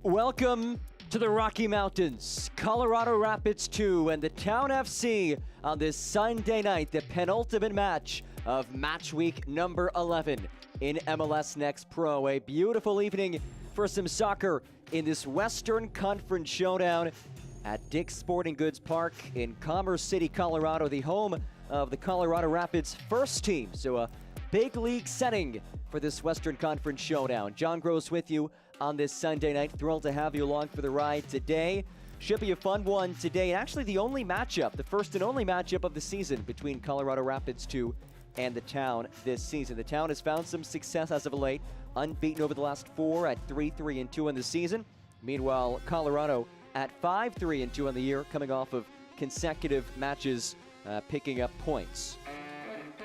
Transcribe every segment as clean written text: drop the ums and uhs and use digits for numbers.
Welcome to the Rocky Mountains, Colorado Rapids 2 and the Town FC on this Sunday night, the penultimate match of match week number 11 in MLS NEXT Pro. A beautiful evening for some soccer in this Western Conference showdown at Dick's Sporting Goods Park in Commerce City, Colorado, the home of the Colorado Rapids first team. So a big league setting for this Western Conference showdown. John Gross with you on this Sunday night. Thrilled to have you along for the ride today. Should be a fun one today. And actually the only matchup, the first and only matchup of the season between Colorado Rapids 2 and the Town this season. The Town has found some success as of late, unbeaten over the last 4 at 3-3-2 in the season. Meanwhile, Colorado at 5-3-2 on the year, coming off of consecutive matches picking up points.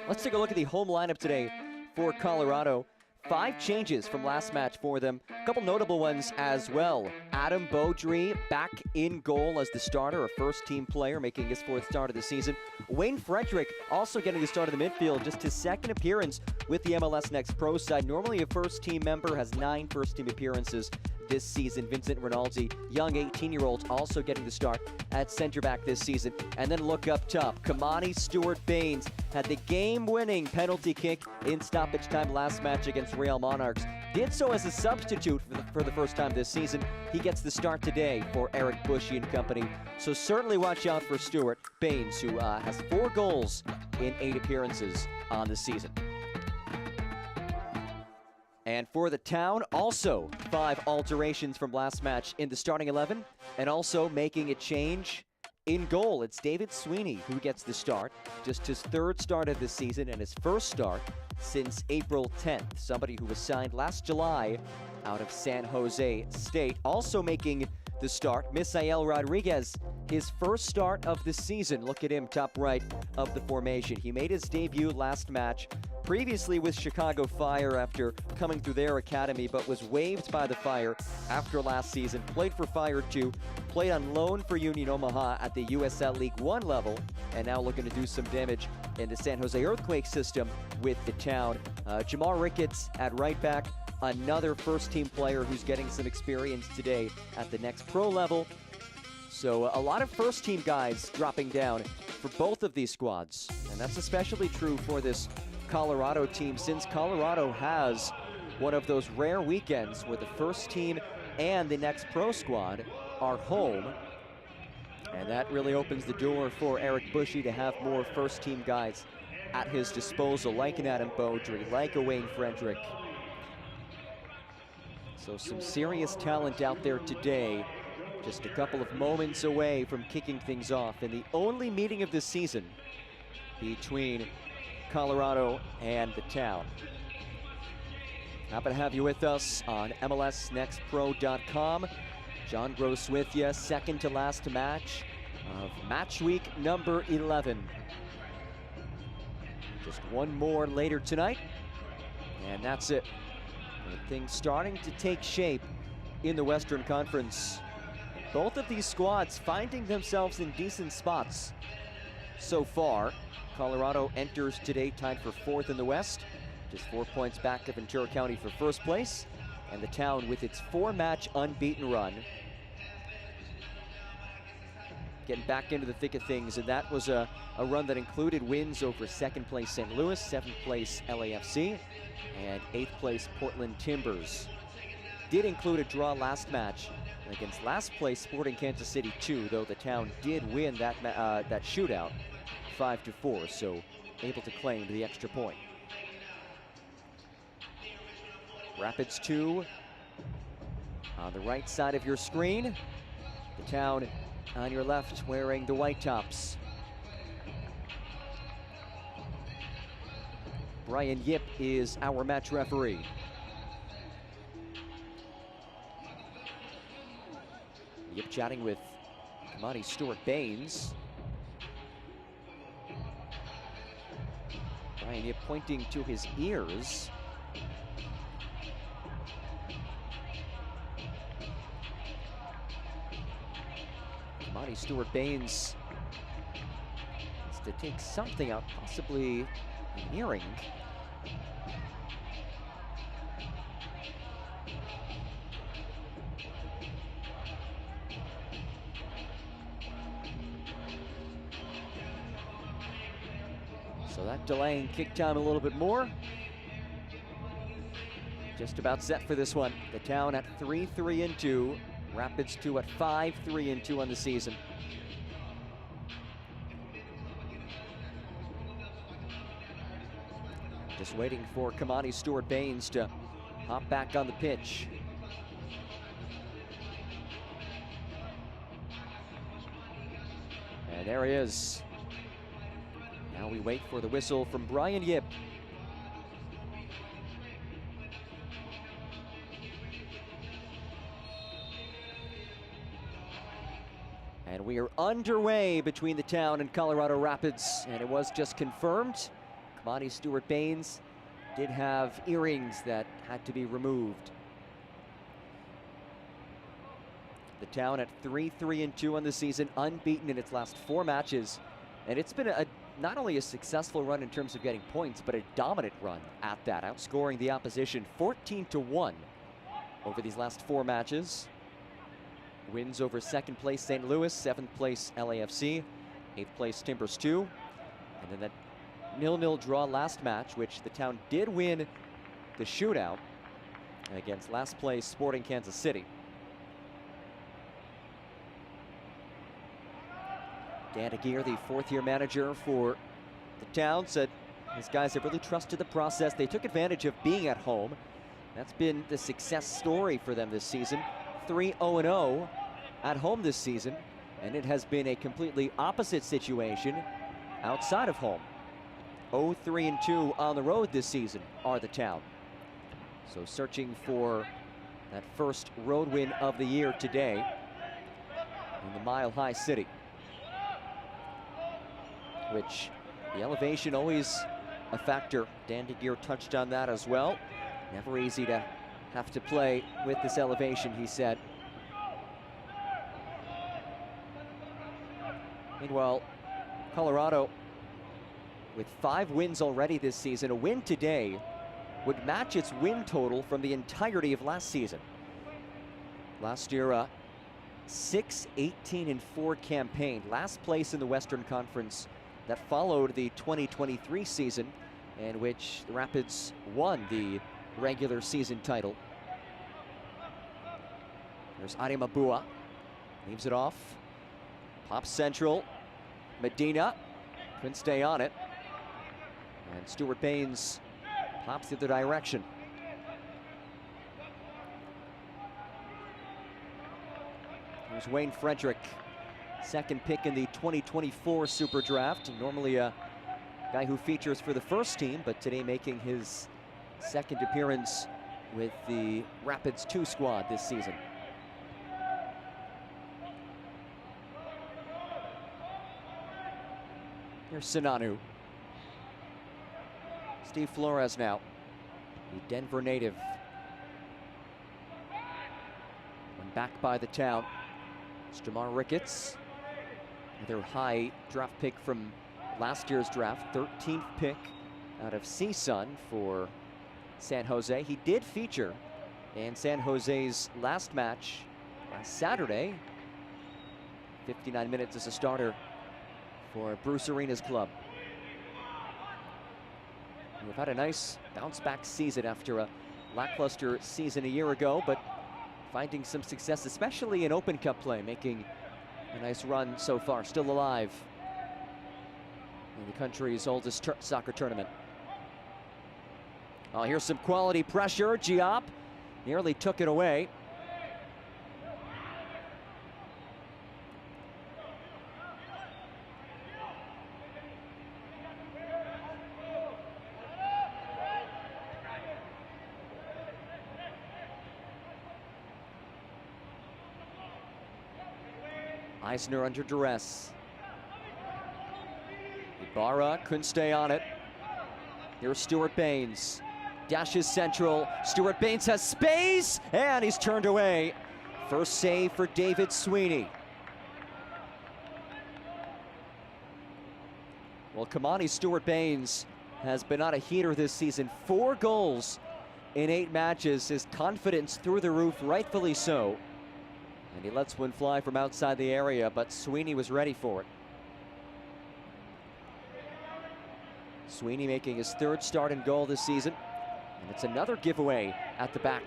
Let's take a look at the home lineup today for Colorado. 5 changes from last match for them. A couple notable ones as well. Adam Beaudry back in goal as the starter, a first-team player making his 4th start of the season. Wayne Frederick also getting the start of the midfield, just his 2nd appearance with the MLS NEXT Pro side. Normally a first-team member, has 9 first-team appearances this season. Vincent Rinaldi, young 18-year-old, also getting the start at center back this season. And then look up top. Kamani Stewart-Baines had the game-winning penalty kick in stoppage time last match against Real Monarchs. Did so as a substitute for the first time this season. He gets the start today for Eric Bushy and company. So certainly watch out for Stewart-Baines, who has 4 goals in 8 appearances on the season. And for the Town, also 5 alterations from last match in the starting 11, and also making a change in goal. It's David Sweeney who gets the start, just his 3rd start of the season and his 1st start since April 10th. Somebody who was signed last July out of San Jose State. Also making the start, Misael Rodriguez, his 1st start of the season. Look at him, top right of the formation. He made his debut last match, previously with Chicago Fire after coming through their academy, but was waived by the Fire after last season. Played for Fire 2, played on loan for Union Omaha at the USL League 1 level, and now looking to do some damage in the San Jose Earthquake system with the Town. Jamar Ricketts at right back, another first-team player who's getting some experience today at the NEXT Pro level. So a lot of first-team guys dropping down for both of these squads, and that's especially true for this Colorado team, since Colorado has one of those rare weekends where the first team and the NEXT Pro squad are home. And that really opens the door for Eric Bushy to have more first-team guys at his disposal, like an Adam Beaudry, like a Wayne Frederick. So some serious talent out there today, just a couple of moments away from kicking things off in the only meeting of the season between Colorado and the Town. Happy to have you with us on MLSNextPro.com. John Gross with you, second to last match of match week number 11. Just one more later tonight, and that's it. And things starting to take shape in the Western Conference. Both of these squads finding themselves in decent spots so far. Colorado enters today tied for 4th in the West, just 4 points back of Ventura County for 1st place, and the Town with its 4-match unbeaten run, getting back into the thick of things, and that was a run that included wins over 2nd place St. Louis, 7th place LAFC, and 8th place Portland Timbers. Did include a draw last match against last place Sporting Kansas City 2, though the Town did win that shootout 5-4, so able to claim the extra point. Rapids 2 on the right side of your screen. The Town on your left wearing the white tops. Brian Yip is our match referee. Yip chatting with Kamani Stewart-Baines. Brian Yip pointing to his ears. Kamani Stewart-Baines needs to take something out, possibly an earring. So that delaying kick time a little bit more. Just about set for this one. The Town at 3-3-2. Rapids 2 at 5-3-2 on the season. Just waiting for Kamani Stewart-Baines to hop back on the pitch. And there he is. Now we wait for the whistle from Brian Yip. And we are underway between the Town and Colorado Rapids, and it was just confirmed. Kamani Stewart-Baines did have earrings that had to be removed. The Town at 3-3-2 on the season, unbeaten in its last 4 matches. And it's been not only a successful run in terms of getting points, but a dominant run at that, outscoring the opposition 14-1 over these last 4 matches. Wins over 2nd place St. Louis, 7th place LAFC, 8th place Timbers 2. And then that 0-0 draw last match, which the Town did win the shootout against last place Sporting Kansas City. Dan Aguirre, the 4th-year manager for the Town, said his guys have really trusted the process. They took advantage of being at home. That's been the success story for them this season. 3-0-0 at home this season, and it has been a completely opposite situation outside of home. 0-3-2 on the road this season are the Town. So searching for that first road win of the year today in the Mile High City, which the elevation always a factor. Dan Aguirre touched on that as well. Never easy to have to play with this elevation, he said. Meanwhile, Colorado, with 5 wins already this season, a win today would match its win total from the entirety of last season. Last year, a 6-18-4 campaign, last place in the Western Conference, that followed the 2023 season, in which the Rapids won the regular season title. There's Adi Mabua, leaves it off, pops central, Medina couldn't stay on it, and Stewart-Baines pops the other direction. Here's Wayne Frederick, 2nd pick in the 2024 Super Draft. Normally a guy who features for the first team, but today making his 2nd appearance with the Rapids 2 squad this season. Here's Sinanu. Steve Flores now, the Denver native. When back by the Town, it's Jamar Ricketts, another high draft pick from last year's draft, 13th pick out of CSUN for San Jose. He did feature in San Jose's last match last Saturday. 59 minutes as a starter for Bruce Arena's club. We've had a nice bounce-back season after a lackluster season a year ago, but finding some success, especially in Open Cup play, making a nice run so far, still alive in the country's oldest soccer tournament. Oh, here's some quality pressure. Giap nearly took it away. Eisner under duress. Ibarra couldn't stay on it. Here's Stewart-Baines. Dashes central. Stewart-Baines has space, and he's turned away. First save for David Sweeney. Well, Kamani Stewart-Baines has been on a heater this season. 4 goals in 8 matches. His confidence through the roof, rightfully so. And he lets one fly from outside the area, but Sweeney was ready for it. Sweeney making his third start and goal this season. And it's another giveaway at the back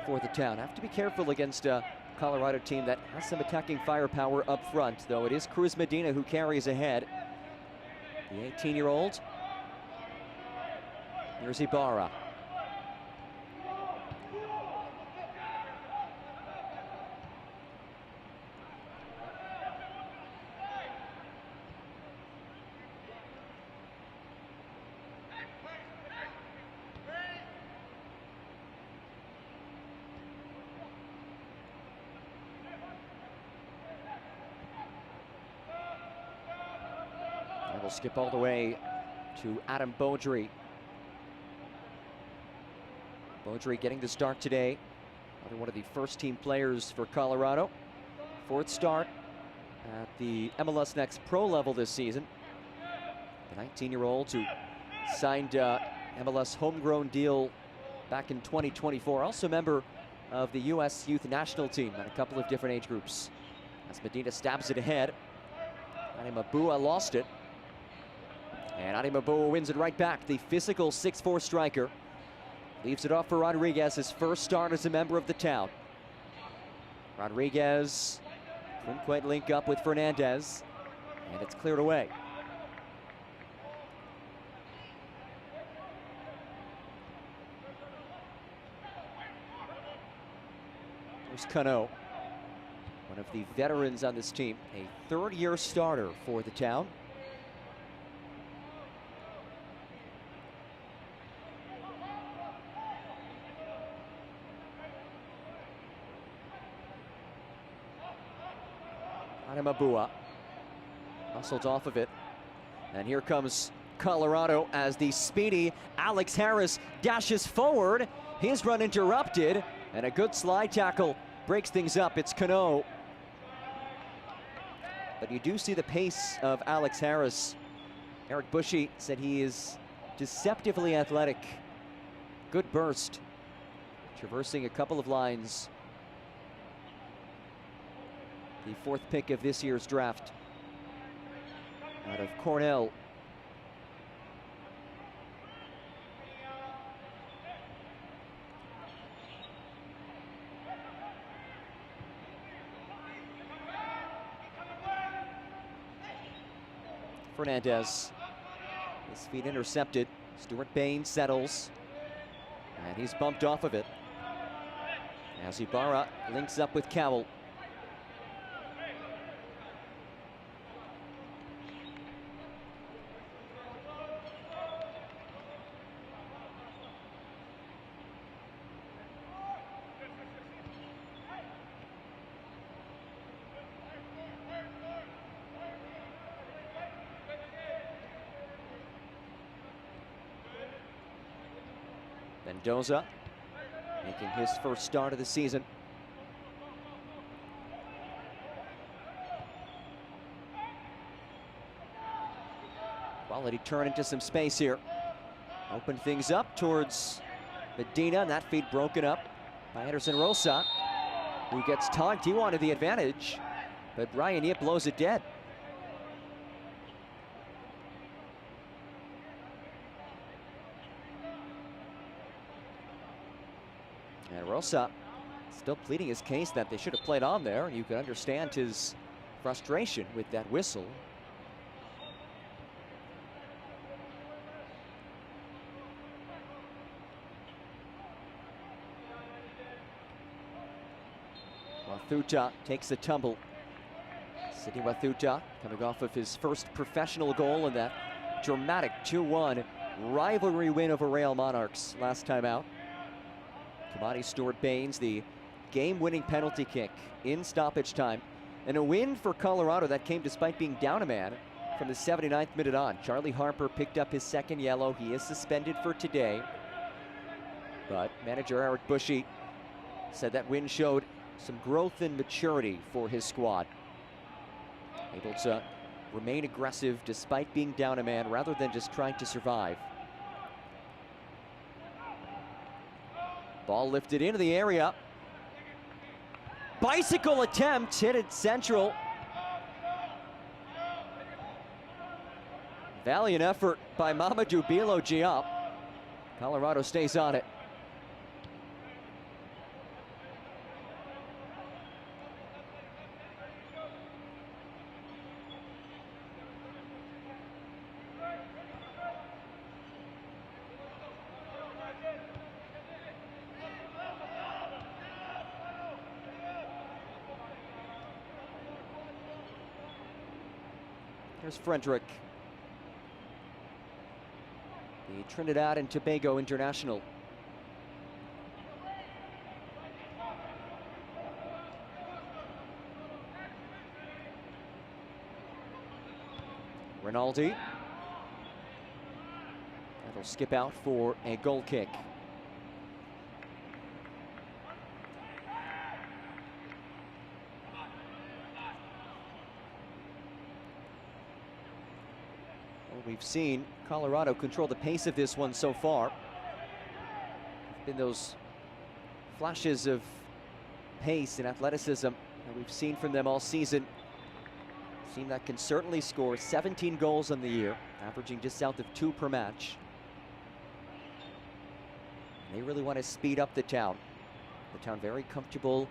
for the Town. Have to be careful against a Colorado team that has some attacking firepower up front, though it is Cruz Medina who carries ahead. The 18-year-old. Here's Ibarra. We'll skip all the way to Adam Beaudry. Beaudry getting the start today. Another one of the first-team players for Colorado. Fourth start at the MLS Next Pro level this season. The 19-year-old who signed MLS homegrown deal back in 2024. Also a member of the U.S. Youth National Team at a couple of different age groups. As Medina stabs it ahead. Adi Mabua lost it. And Adi Mabua wins it right back. The physical 6'4" striker leaves it off for Rodriguez, his first start as a member of the Town. Rodriguez couldn't quite link up with Fernandez, and it's cleared away. There's Cano, one of the veterans on this team, a third-year starter for the Town. Mabua hustled off of it, and here comes Colorado as the speedy Alex Harris dashes forward. His run interrupted, and a good slide tackle breaks things up. It's Cano, but you do see the pace of Alex Harris. Eric Bushy said he is deceptively athletic. Good burst, traversing a couple of lines. The fourth pick of this year's draft out of Cornell. Fernandez, his feet intercepted. Stuart Bain settles, and he's bumped off of it as Ibarra links up with Cowell. Mendoza making his first start of the season. Quality turn into some space here. Open things up towards Medina, and that feed broken up by Anderson Rosa, who gets tugged. He wanted the advantage, but Ryan Yip blows it dead. And Rosa still pleading his case that they should have played on there, and you can understand his frustration with that whistle. Wathuta takes a tumble. Sidney Wathuta coming off of his first professional goal in that dramatic 2-1 rivalry win over Real Monarchs last time out. Kamani Stuart Baines, the game-winning penalty kick in stoppage time. And a win for Colorado that came despite being down a man from the 79th minute on. Charlie Harper picked up his second yellow. He is suspended for today. But manager Eric Bushy said that win showed some growth and maturity for his squad. Able to remain aggressive despite being down a man rather than just trying to survive. Ball lifted into the area. Bicycle attempt, hit it central. Valiant effort by Mamadou Bilo Diop. Colorado stays on it. Here's Frederick, the Trinidad and Tobago international. Rinaldi. That'll skip out for a goal kick. We've seen Colorado control the pace of this one so far. Been those flashes of pace and athleticism that we've seen from them all season. A team that can certainly score 17 goals on the year, averaging just south of 2 per match. And they really want to speed up the town. The town very comfortable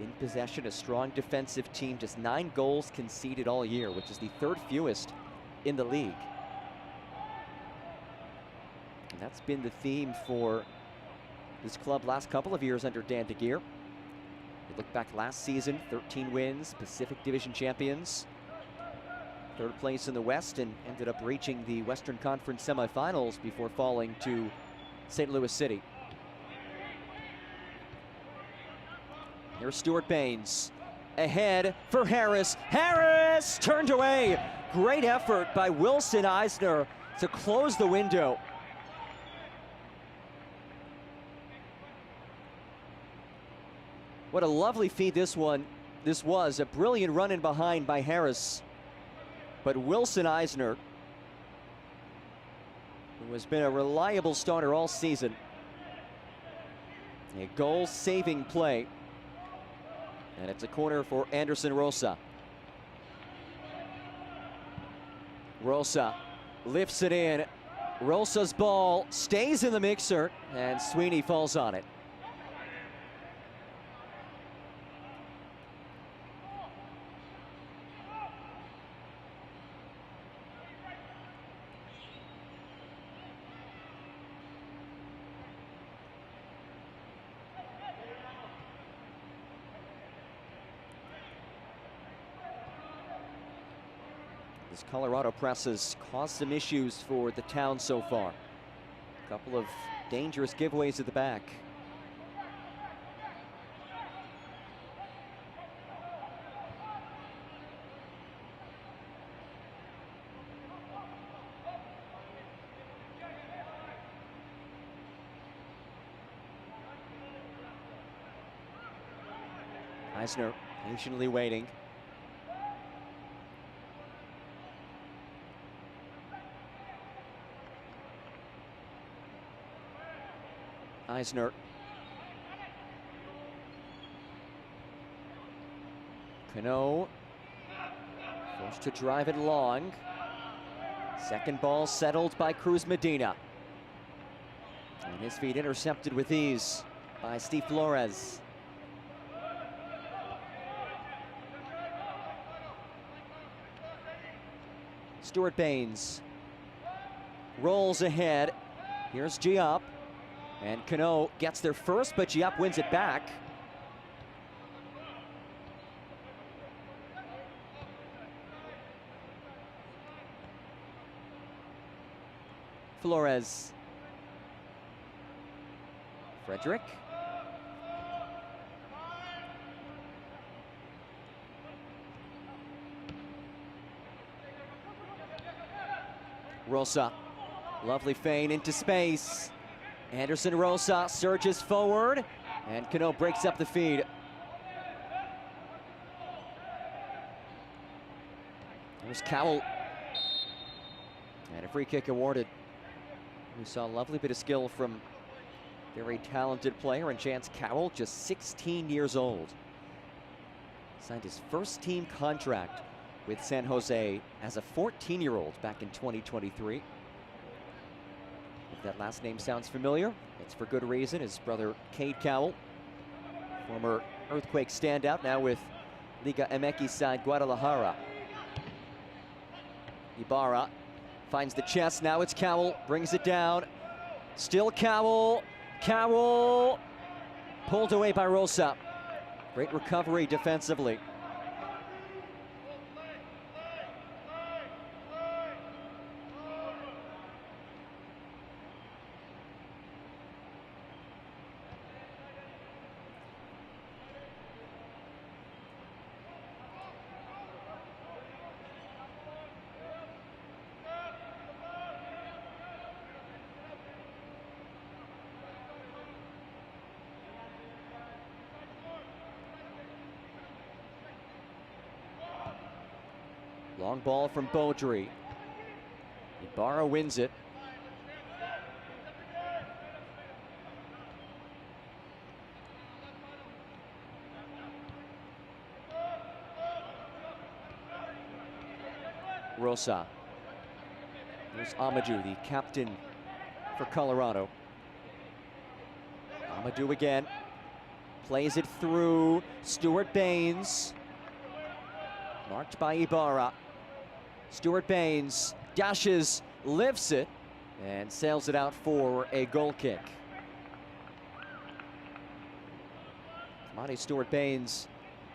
in possession, a strong defensive team, just 9 goals conceded all year, which is the 3rd fewest in the league. And that's been the theme for this club last couple of years under Dan DeGeer. You look back last season, 13 wins, Pacific Division champions, 3rd place in the West, and ended up reaching the Western Conference semifinals before falling to St. Louis City. Here's Stuart Baines. Ahead for Harris. Harris turned away. Great effort by Wilson Eisner to close the window. What a lovely feed this was. A brilliant run in behind by Harris. But Wilson Eisner, who has been a reliable starter all season, a goal-saving play. And it's a corner for Anderson Rosa. Rosa lifts it in. Rosa's ball stays in the mixer, and Sweeney falls on it. This Colorado press has caused some issues for the town so far. A couple of dangerous giveaways at the back. Eisner patiently waiting. Eisner. Cano forced to drive it long. Second ball settled by Cruz Medina. And his feet intercepted with ease by Steve Flores. Stuart Baines rolls ahead. Here's Diop. And Cano gets there first, but Diop wins it back. Flores. Frederick. Rosa. Lovely feint into space. Anderson Rosa surges forward, and Cano breaks up the feed. There's Cowell. And a free kick awarded. We saw a lovely bit of skill from very talented player, and Chance Cowell, just 16 years old. Signed his first team contract with San Jose as a 14-year-old back in 2023. If that last name sounds familiar, it's for good reason. His brother Cade Cowell, former Earthquake standout, now with Liga MX side Guadalajara. Ibarra finds the chest, now it's Cowell, brings it down. Still Cowell, Cowell pulled away by Rosa. Great recovery defensively. Long ball from Baudry. Ibarra wins it. Rosa. There's Amadou, the captain for Colorado. Amadou again. Plays it through. Stuart Baines. Marked by Ibarra. Stuart Baines dashes, lifts it, and sails it out for a goal kick. Monty Stuart Baines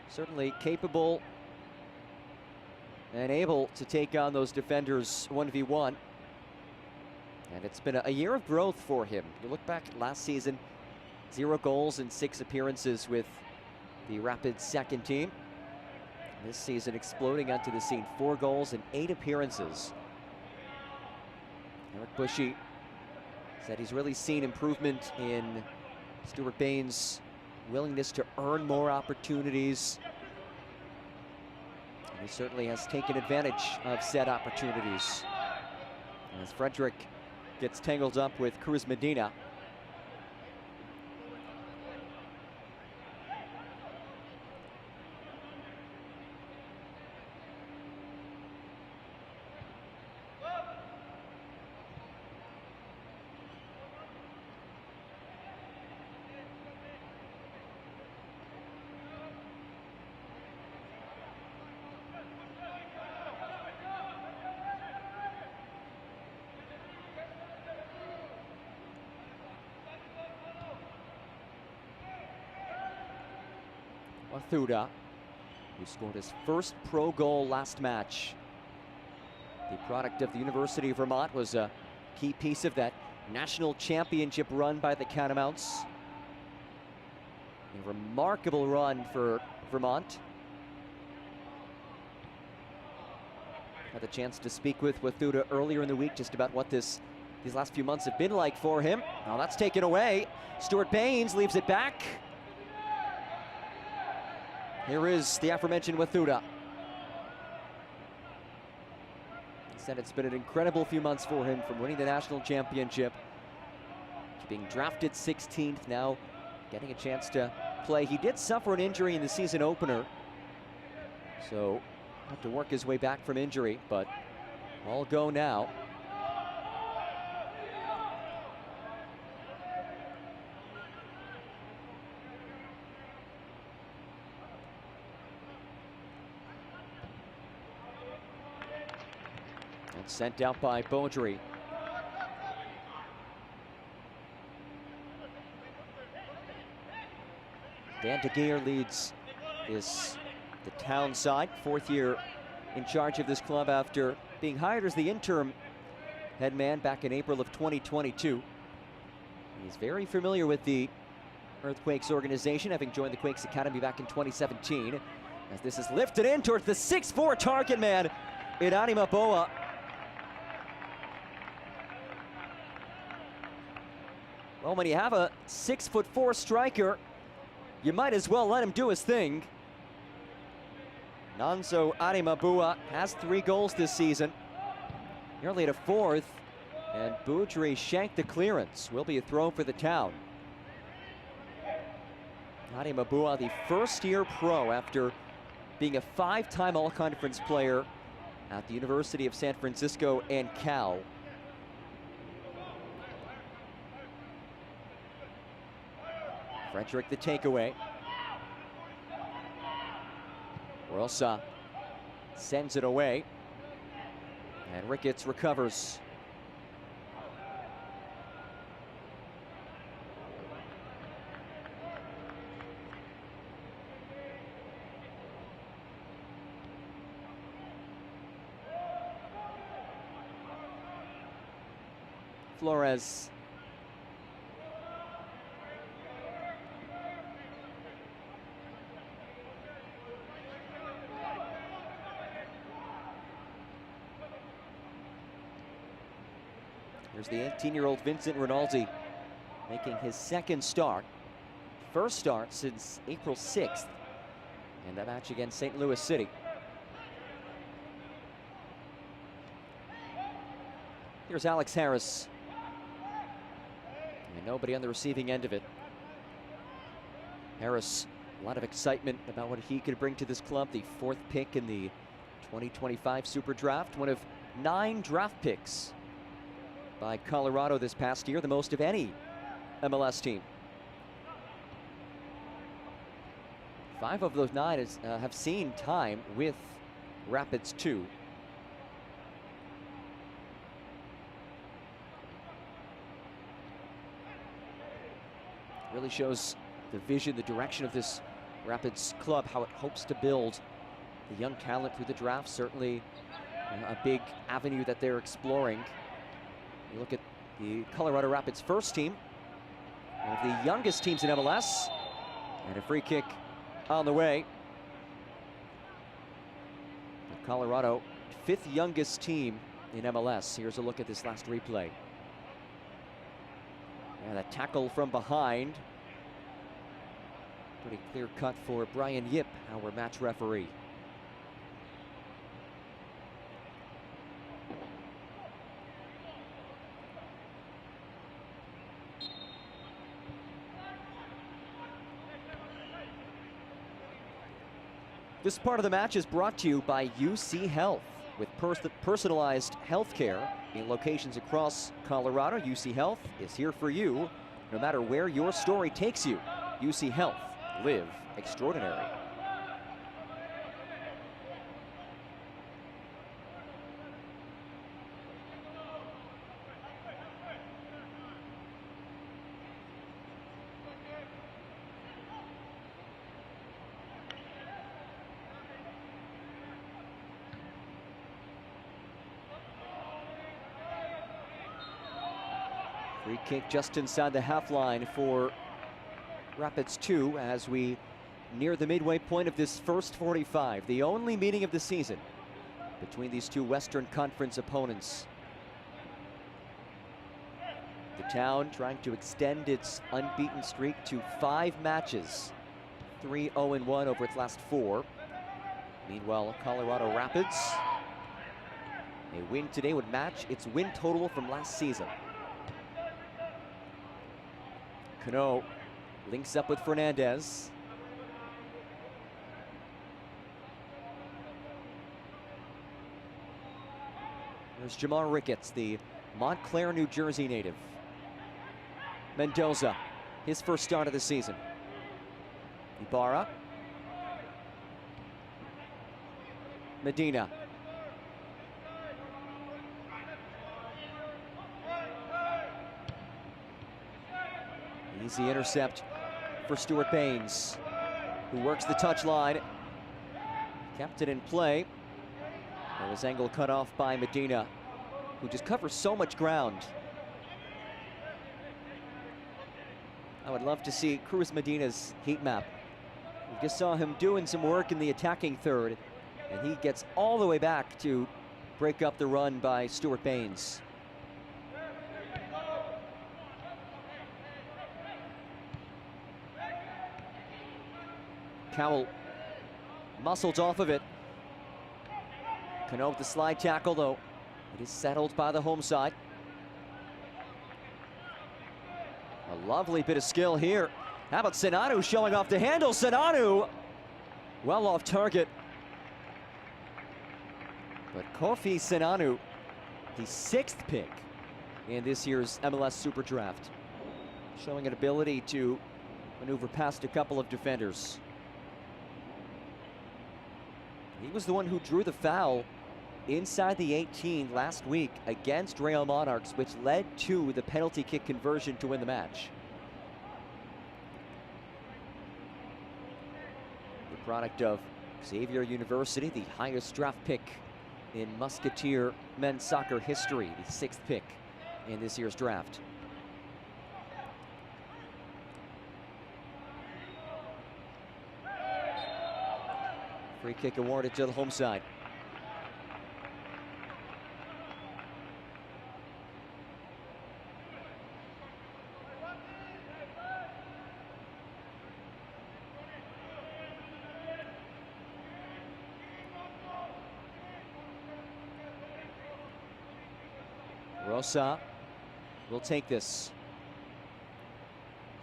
certainly capable and able to take on those defenders 1v1. And it's been a year of growth for him. You look back at last season, 0 goals in 6 appearances with the Rapids' second team. This season exploding onto the scene, 4 goals in 8 appearances. Eric Bushy said he's really seen improvement in Stuart Baines' willingness to earn more opportunities. And he certainly has taken advantage of said opportunities. As Frederick gets tangled up with Cruz Medina. Thuda, who scored his first pro goal last match. The product of the University of Vermont, was a key piece of that national championship run by the Catamounts. A remarkable run for Vermont. Had the chance to speak with Wathuda earlier in the week just about what these last few months have been like for him. Now that's taken away. Stuart Baines leaves it back. Here is the aforementioned Wathuda. He said it's been an incredible few months for him, from winning the national championship to being drafted 16th, now getting a chance to play. He did suffer an injury in the season opener, so have to work his way back from injury, but all go now. Sent out by Baudry. Dan De Geer leads the town side, 4th year in charge of this club after being hired as the interim head man back in April of 2022. He's very familiar with the Earthquakes organization, having joined the Quakes Academy back in 2017. As this is lifted in towards the 6'4" target man, Irani Maboa. Well, when you have a 6'4" striker, you might as well let him do his thing. Nonso Arimabua has 3 goals this season, nearly at a 4th, and Baudry shanked the clearance. Will be a throw for the town. Arimabua, the first-year pro after being a 5-time All-Conference player at the University of San Francisco and Cal. Frederick the takeaway. Rosa sends it away. And Ricketts recovers. Flores. Here's the 18-year-old Vincent Rinaldi making his second start. First start since April 6th in that match against St. Louis City. Here's Alex Harris. And nobody on the receiving end of it. Harris, a lot of excitement about what he could bring to this club. The 4th pick in the 2025 Super Draft. One of 9 draft picks by Colorado this past year, the most of any MLS team. 5 of those 9 have seen time with Rapids 2. Really shows the vision, the direction of this Rapids club, how it hopes to build the young talent through the draft. Certainly a big avenue that they're exploring. You look at the Colorado Rapids first team, one of the youngest teams in MLS, and a free kick on the way. The Colorado, 5th youngest team in MLS. Here's a look at this last replay. And a tackle from behind. Pretty clear cut for Brian Yip, our match referee. This part of the match is brought to you by UC Health. With personalized health care in locations across Colorado, UC Health is here for you, no matter where your story takes you. UC Health, live extraordinary. Free kick just inside the half line for Rapids 2 as we near the midway point of this first 45. The only meeting of the season between these two Western Conference opponents. The Town trying to extend its unbeaten streak to 5 matches. 3-0-1 over its last 4. Meanwhile, Colorado Rapids, a win today would match its win total from last season. Cano links up with Fernandez. There's Jamar Ricketts, the Montclair, New Jersey native. Mendoza, his first start of the season. Ibarra. Medina. Easy intercept for Stuart Baines, who works the touchline. Kept it in play. There was angle cut off by Medina, who just covers so much ground. I would love to see Cruz Medina's heat map. We just saw him doing some work in the attacking third, and he gets all the way back to break up the run by Stuart Baines. Cowell muscled off of it. Cano with the slide tackle, though. It is settled by the home side. A lovely bit of skill here. How about Senanu showing off the handle? Senanu well off target. But Kofi Senanu, the 6th pick in this year's MLS Super Draft, showing an ability to maneuver past a couple of defenders. He was the one who drew the foul inside the 18 last week against Real Monarchs, which led to the penalty kick conversion to win the match. The product of Xavier University, the highest draft pick in Musketeer men's soccer history, the 6th pick in this year's draft. Free kick awarded to the home side. Rosa will take this.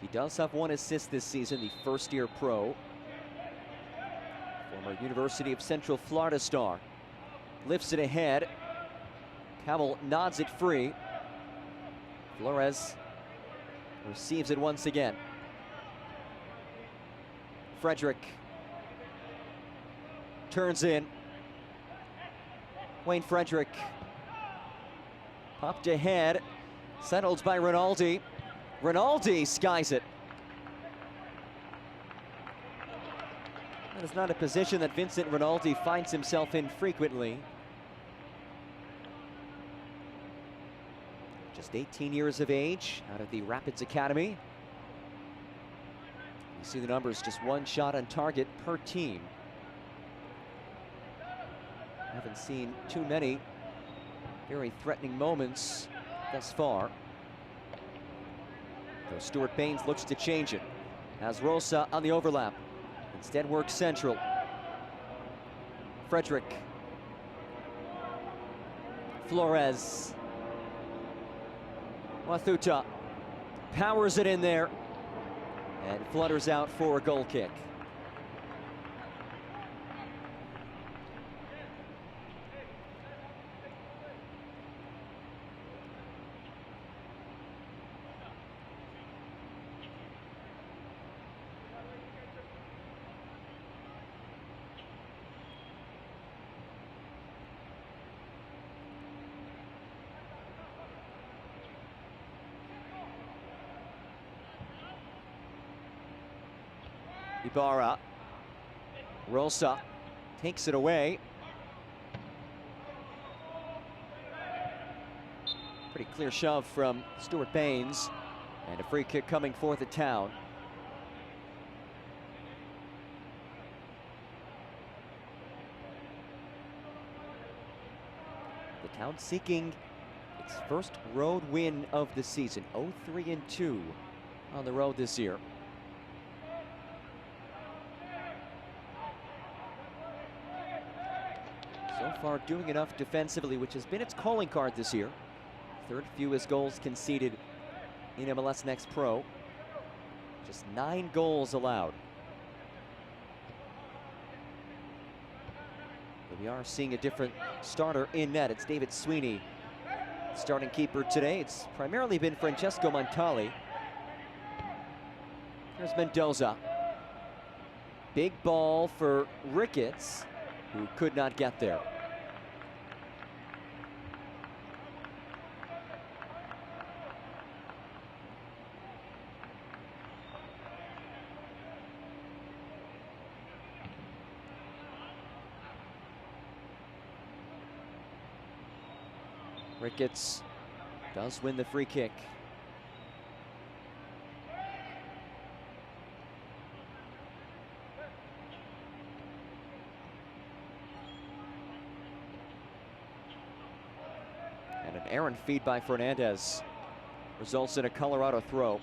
He does have 1 assist this season, the first-year pro. Former University of Central Florida star. Lifts it ahead. Campbell nods it free. Flores receives it once again. Frederick turns in. Wayne Frederick popped ahead, settled by Rinaldi. Rinaldi skies it. That is not a position that Vincent Rinaldi finds himself in frequently. Just 18 years of age, out of the Rapids Academy. You see the numbers, just 1 shot on target per team. Haven't seen too many very threatening moments thus far. Though Stuart Baines looks to change it. Has Rosa on the overlap. Instead works central. Frederick. Flores. Wathuta powers it in there and flutters out for a goal kick. Ibarra. Rosa takes it away. Pretty clear shove from Stuart Baines. And a free kick coming for the Town. The Town seeking its first road win of the season. 0-3-2 on the road this year. So far doing enough defensively, which has been its calling card this year. 3rd fewest goals conceded in MLS Next Pro. Just 9 goals allowed. But we are seeing a different starter in net. It's David Sweeney, starting keeper today. It's primarily been Francesco Montali. Here's Mendoza. Big ball for Ricketts, who could not get there. Ricketts does win the free kick. And an errant feed by Fernandez results in a Colorado throw.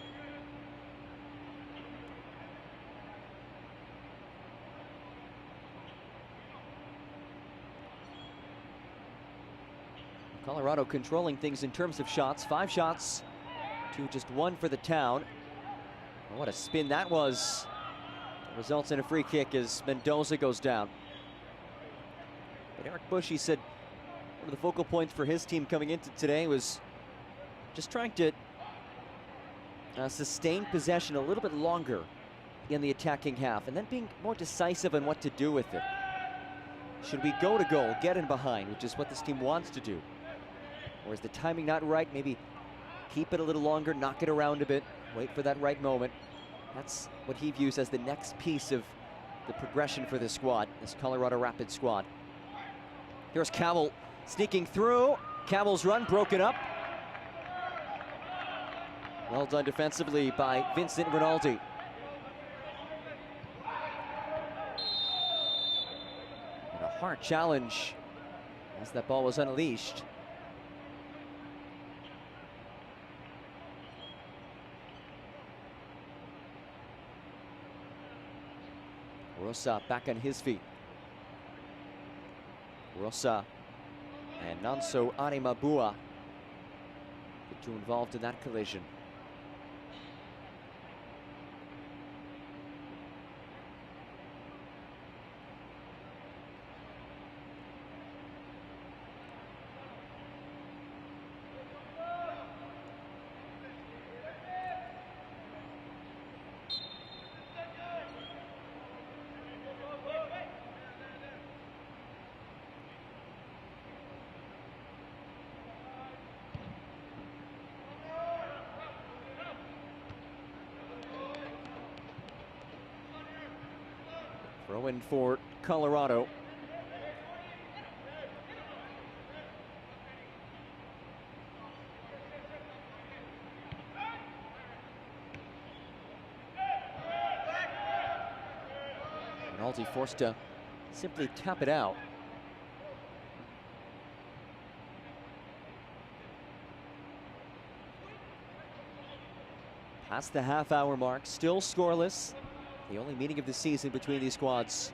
Colorado controlling things in terms of shots. 5 shots to just 1 for the Town. Oh, what a spin that was. Results in a free kick as Mendoza goes down. But Eric Bushy said One of the focal points for his team coming into today was just trying to sustain possession a little bit longer in the attacking half, and then being more decisive on what to do with it. Should we go to goal, get in behind, which is what this team wants to do? Or is the timing not right? Maybe keep it a little longer, knock it around a bit, wait for that right moment. That's what he views as the next piece of the progression for this squad, this Colorado Rapids squad. Here's Cowell sneaking through. Cowell's run broken up. Well done defensively by Vincent Rinaldi. And a hard challenge as that ball was unleashed. Rosa back on his feet. Rosa and Nanso Arimabua, the two involved in that collision. Throw in for Colorado. Rinaldi forced to simply tap it out. Past the half-hour mark, still scoreless. The only meeting of the season between these squads.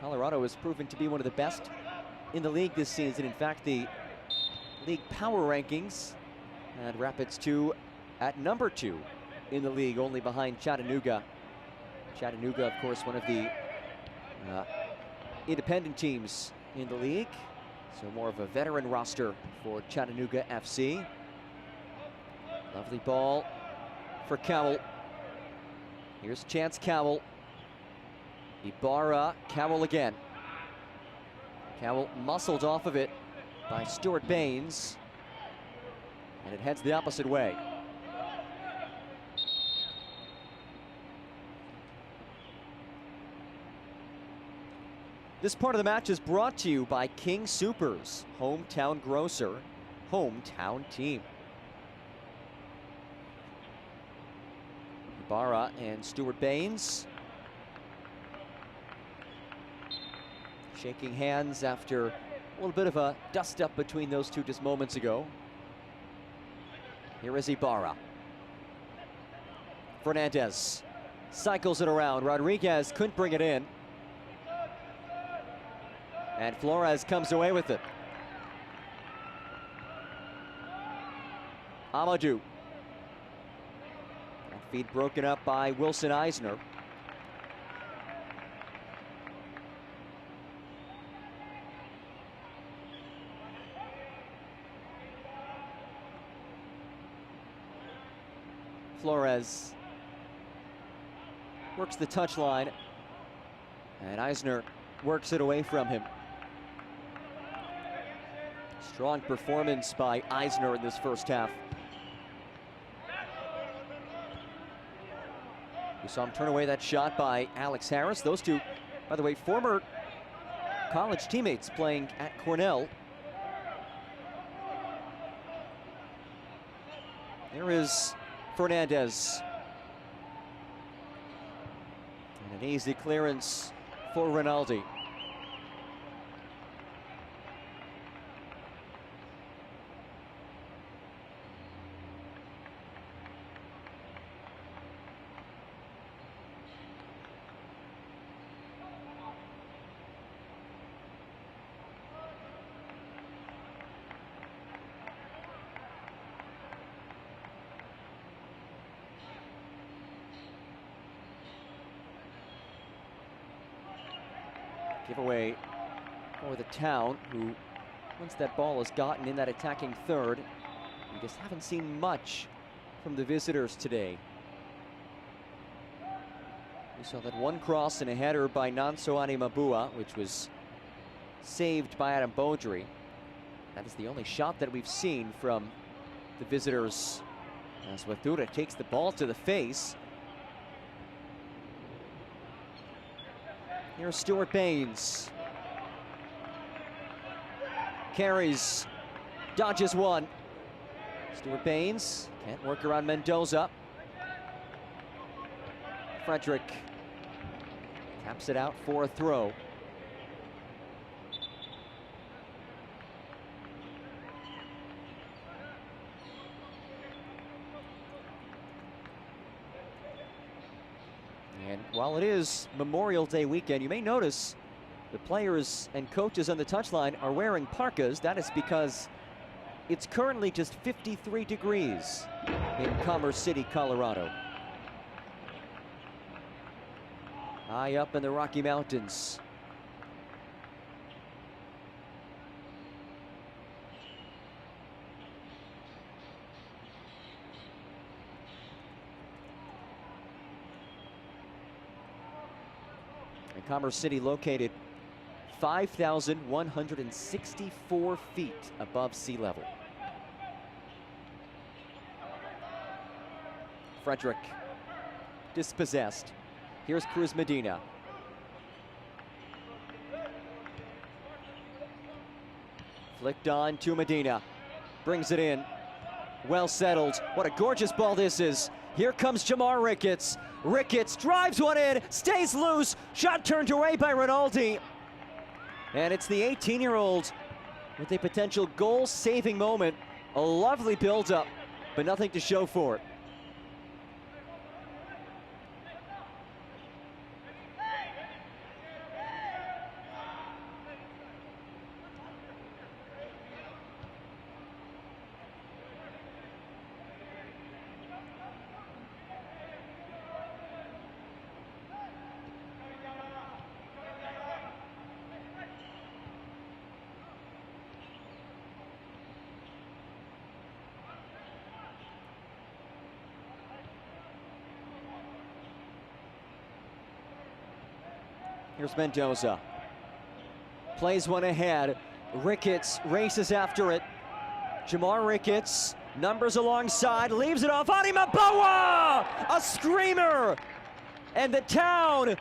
Colorado has proven to be one of the best in the league this season. In fact, the league power rankings had Rapids 2 at number 2 in the league, only behind Chattanooga. Chattanooga, of course, one of the independent teams in the league, so more of a veteran roster for Chattanooga FC. Lovely ball for Cowell. Here's Chance Cowell. Ibarra, Cowell again. Cowell muscled off of it by Stuart Baines, and it heads the opposite way. This part of the match is brought to you by King Soopers, hometown grocer, hometown team. Ibarra and Stuart Baines shaking hands after a little bit of a dust-up between those two just moments ago. Here is Ibarra. Fernandez cycles it around. Rodriguez couldn't bring it in. And Flores comes away with it. Amadou. Feed broken up by Wilson Eisner. Flores works the touchline, and Eisner works it away from him. Strong performance by Eisner in this first half. We saw him turn away that shot by Alex Harris. Those two, by the way, former college teammates playing at Cornell. There is Fernandez. And an easy clearance for Rinaldi. Giveaway for the Town, who once that ball has gotten in that attacking third. We just haven't seen much from the visitors today. We saw that one cross and a header by Nonsoani Mabua, which was saved by Adam Beaudry. That is the only shot that we've seen from the visitors, as Wathura takes the ball to the face. Here's Stuart Baines. Carries, dodges one. Stuart Baines can't work around Mendoza. Frederick taps it out for a throw. And while it is Memorial Day weekend, you may notice the players and coaches on the touchline are wearing parkas. That is because it's currently just 53 degrees in Commerce City, Colorado. High up in the Rocky Mountains. And Commerce City located 5,164 feet above sea level. Frederick dispossessed. Here's Cruz Medina. Flicked on to Medina. Brings it in. Well settled. What a gorgeous ball this is. Here comes Jamar Ricketts. Ricketts drives one in, stays loose. Shot turned away by Rinaldi. And it's the 18-year-old with a potential goal-saving moment. A lovely build-up, but nothing to show for it. Here's Mendoza. Plays one ahead. Ricketts races after it. Jamar Ricketts, numbers alongside, leaves it off. Ani Mabua! A screamer! And the town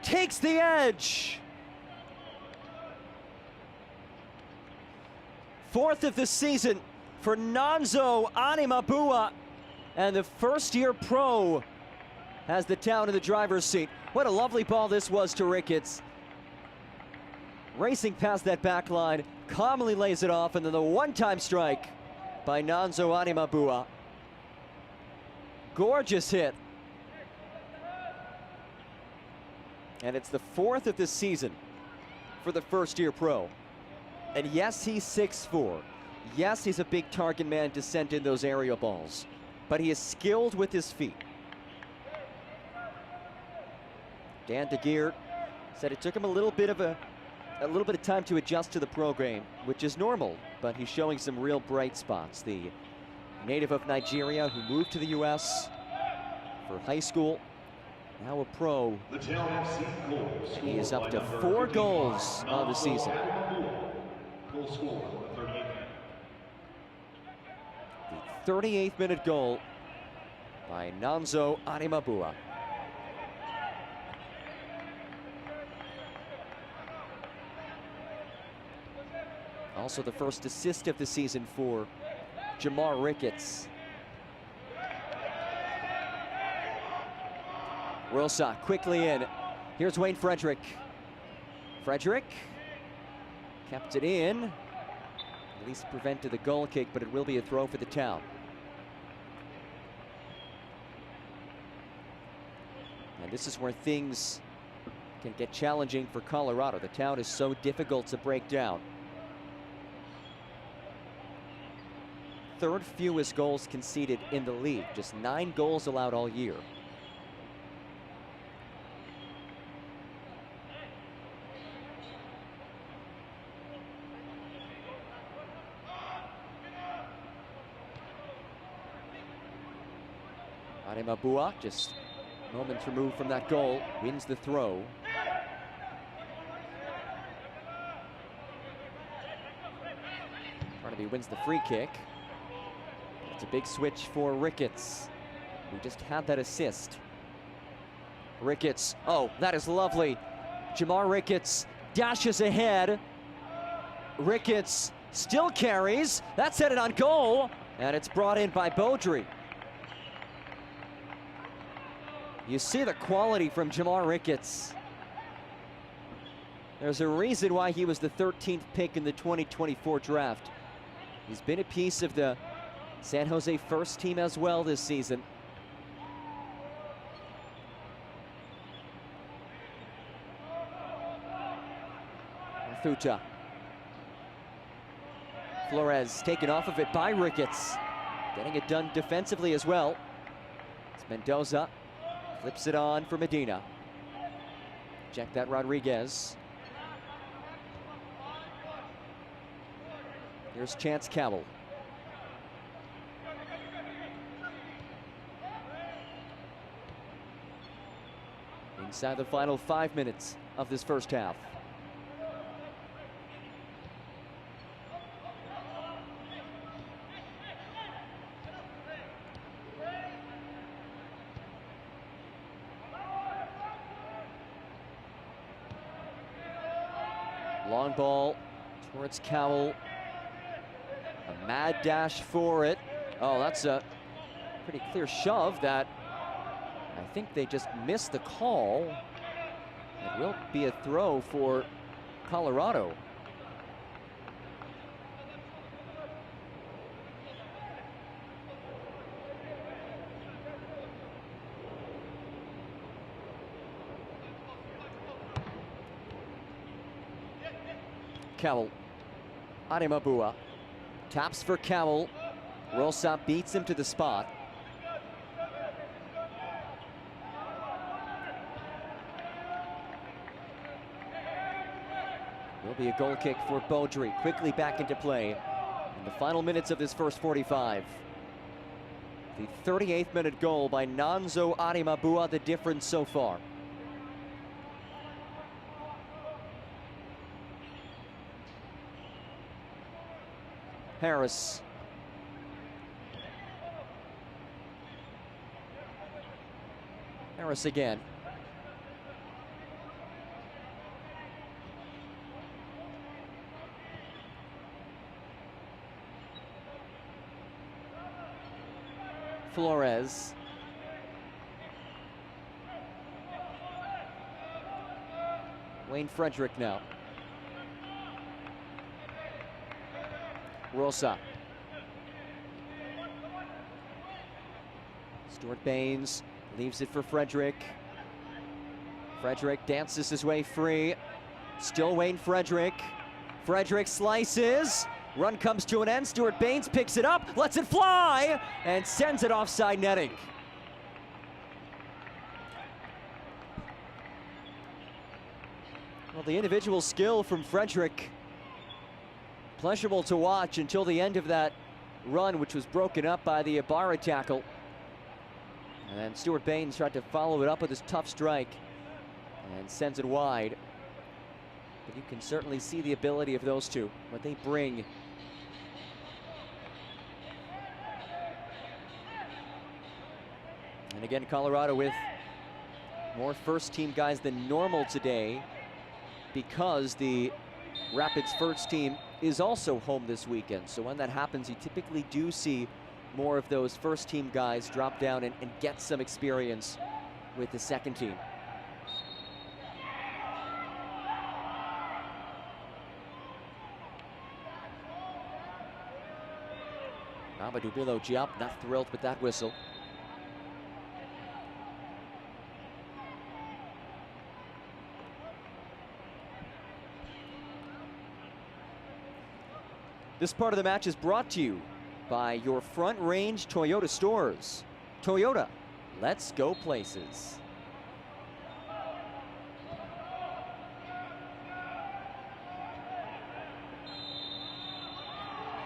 takes the edge. Fourth of the season for Nonso Ani Mabua. And the first-year pro has the town in the driver's seat. What a lovely ball this was to Ricketts. Racing past that back line, calmly lays it off, and then the one-time strike by Nonso Ani Mabua. Gorgeous hit. And it's the fourth of the season for the first-year pro. And yes, he's 6'4". Yes, he's a big target man to send in those aerial balls. But he is skilled with his feet. Dan de Geert said it took him a little bit of time to adjust to the pro game, which is normal, but he's showing some real bright spots. The native of Nigeria who moved to the U.S. for high school, now a pro. He is up to 4 goals on the season. The 38th minute goal by Nonso Ani Mabua. Also the first assist of the season for Jamar Ricketts. Wilsa quickly in. Here's Wayne Frederick. Frederick kept it in. At least prevented the goal kick, but it will be a throw for the town. And this is where things can get challenging for Colorado. The town is so difficult to break down. Third fewest goals conceded in the league, just 9 goals allowed all year. Ademabua, just moments removed from that goal, wins the throw. Barnaby wins the free kick. It's a big switch for Ricketts, who just had that assist. Ricketts, oh, that is lovely. Jamar Ricketts dashes ahead. Ricketts still carries. That's headed on goal, and it's brought in by Beaudry. You see the quality from Jamar Ricketts. There's a reason why he was the 13th pick in the 2024 draft. He's been a piece of the San Jose first team as well this season. Thuta. Flores taken off of it by Ricketts. Getting it done defensively as well. It's Mendoza. Flips it on for Medina. Check that Rodriguez. Here's Chance Cowell. Inside the final 5 minutes of this first half. Long ball towards Cowell. A mad dash for it. Oh, that's a pretty clear shove that I think they just missed the call. It will be a throw for Colorado. Cowell. Ademabua. Taps for Cowell. Rosa beats him to the spot. Will be a goal kick for Beaudry. Quickly back into play in the final minutes of this first 45. The 38th minute goal by Nonso Ademabua, the difference so far. Harris. Harris again. Flores. Wayne Frederick now. Rosa. Stuart Baines leaves it for Frederick. Frederick dances his way free. Still Wayne Frederick. Frederick slices. Run comes to an end. Stuart Baines picks it up, lets it fly, and sends it offside netting. Well, the individual skill from Frederick, pleasurable to watch until the end of that run, which was broken up by the Ibarra tackle. And then Stuart Baines tried to follow it up with his tough strike and sends it wide. But you can certainly see the ability of those two, what they bring. And again, Colorado with more first-team guys than normal today because the Rapids first team is also home this weekend. So when that happens, you typically do see more of those first-team guys drop down and get some experience with the second team. Amadou Bilo Diop not thrilled with that whistle. This part of the match is brought to you by your Front Range Toyota stores. Toyota, let's go places.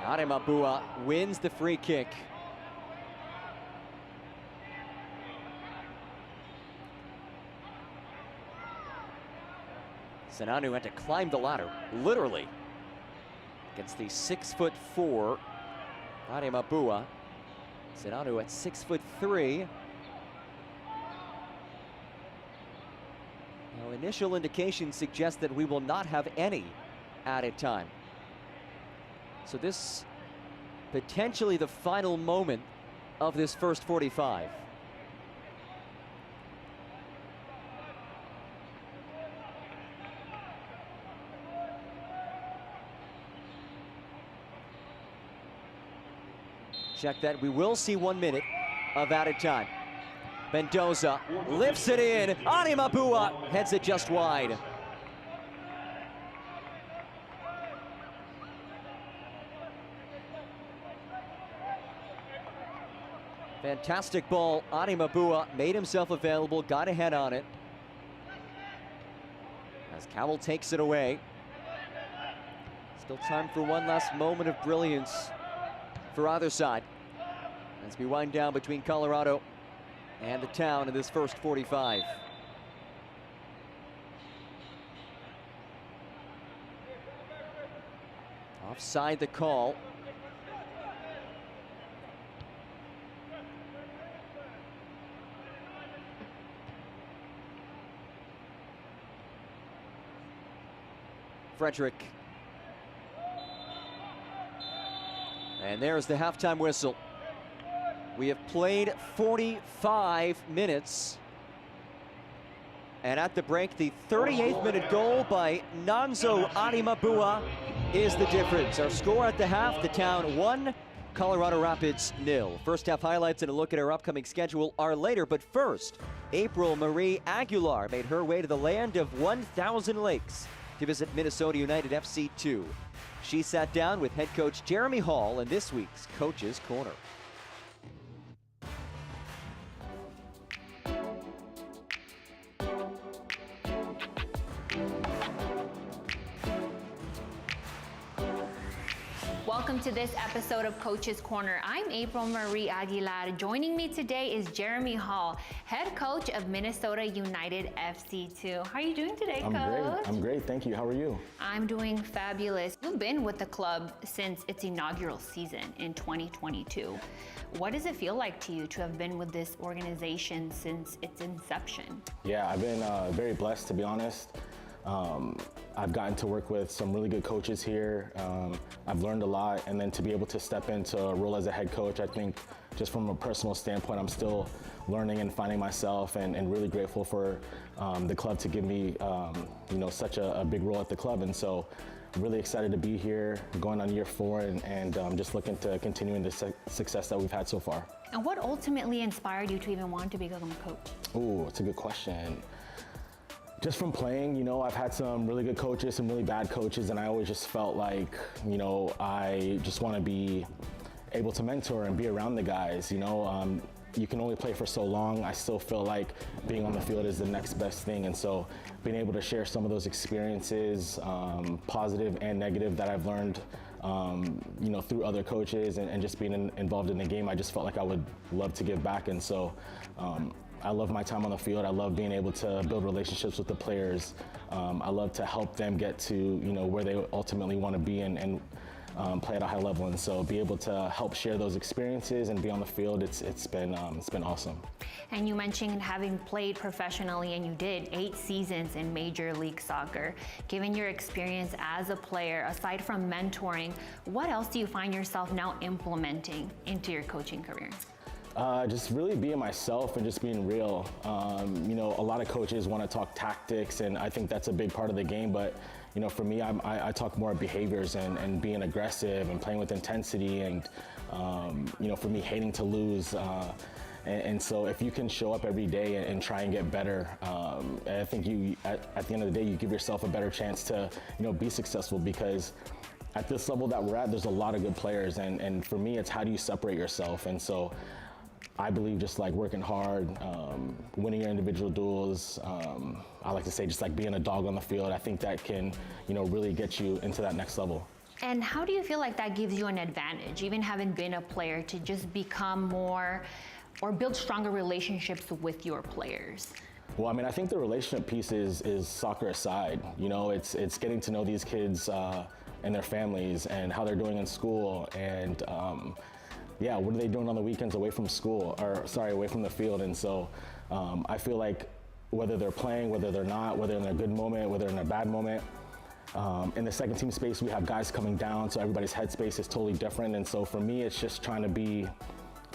Ademabua wins the free kick. Senanu had to climb the ladder, literally, against the 6'4" Ademabua. Senanu at 6'3". Now, initial indications suggest that we will not have any added time. So this potentially the final moment of this first 45. Check that. We will see 1 minute of added time. Mendoza lifts it in. Ademabua heads it just wide. Fantastic ball. Ademabua made himself available, got a head on it. As Cowell takes it away. Still time for one last moment of brilliance for either side as we wind down between Colorado and the Town in this first 45. Offside the call. Frederick. And there's the halftime whistle. We have played 45 minutes. And at the break, the 38th minute goal by Nonso Ademabua is the difference. Our score at the half, the Town 1, Colorado Rapids 0. First half highlights and a look at our upcoming schedule are later. But first, April Marie Aguilar made her way to the land of 1,000 lakes to visit Minnesota United FC 2. She sat down with head coach Jeremy Hall in this week's Coach's Corner. Welcome to this episode of Coach's Corner. I'm April Marie Aguilar. Joining me today is Jeremy Hall, head coach of Minnesota United FC 2. How are you doing today, Coach? I'm great, thank you. How are you? I'm doing fabulous. You've been with the club since its inaugural season in 2022. What does it feel like to you to have been with this organization since its inception? Yeah, I've been very blessed, to be honest. I've gotten to work with some really good coaches here. I've learned a lot, and then to be able to step into a role as a head coach, I think just from a personal standpoint, I'm still learning and finding myself, and really grateful for the club to give me such a big role at the club. And so I'm really excited to be here, going on year 4, and just looking to continuing the success that we've had so far. And what ultimately inspired you to even want to become a coach? Oh, it's a good question. Just from playing, I've had some really good coaches, some really bad coaches, and I always just felt like, I just want to be able to mentor and be around the guys. You can only play for so long. I still feel like being on the field is the next best thing, and so being able to share some of those experiences, positive and negative, that I've learned through other coaches, and just being involved in the game, I just felt like I would love to give back. And so I love my time on the field. I love being able to build relationships with the players. I love to help them get to where they ultimately want to be, and play at a high level. And so be able to help share those experiences and be on the field, it's been awesome. And you mentioned having played professionally, and you did 8 seasons in Major League Soccer. Given your experience as a player, aside from mentoring, what else do you find yourself now implementing into your coaching career? Just really being myself and just being real. A lot of coaches want to talk tactics, and I think that's a big part of the game, but for me, I talk more behaviors and being aggressive and playing with intensity, and for me, hating to lose. And so if you can show up every day and try and get better, I think at the end of the day, you give yourself a better chance to be successful, because at this level that we're at, there's a lot of good players, and for me, it's how do you separate yourself? And so I believe just like working hard, winning your individual duels. I like to say just like being a dog on the field. I think that can, really get you into that next level. And how do you feel like that gives you an advantage, even having been a player, to just become more or build stronger relationships with your players? Well, I mean, I think the relationship piece is soccer aside. You know, it's getting to know these kids and their families and how they're doing in school, and yeah, what are they doing on the weekends away from school, or sorry, away from the field. And so I feel like whether they're playing, whether they're not, whether in a good moment, whether in a bad moment, in the second team space, we have guys coming down, so everybody's headspace is totally different. And so for me, it's just trying to be,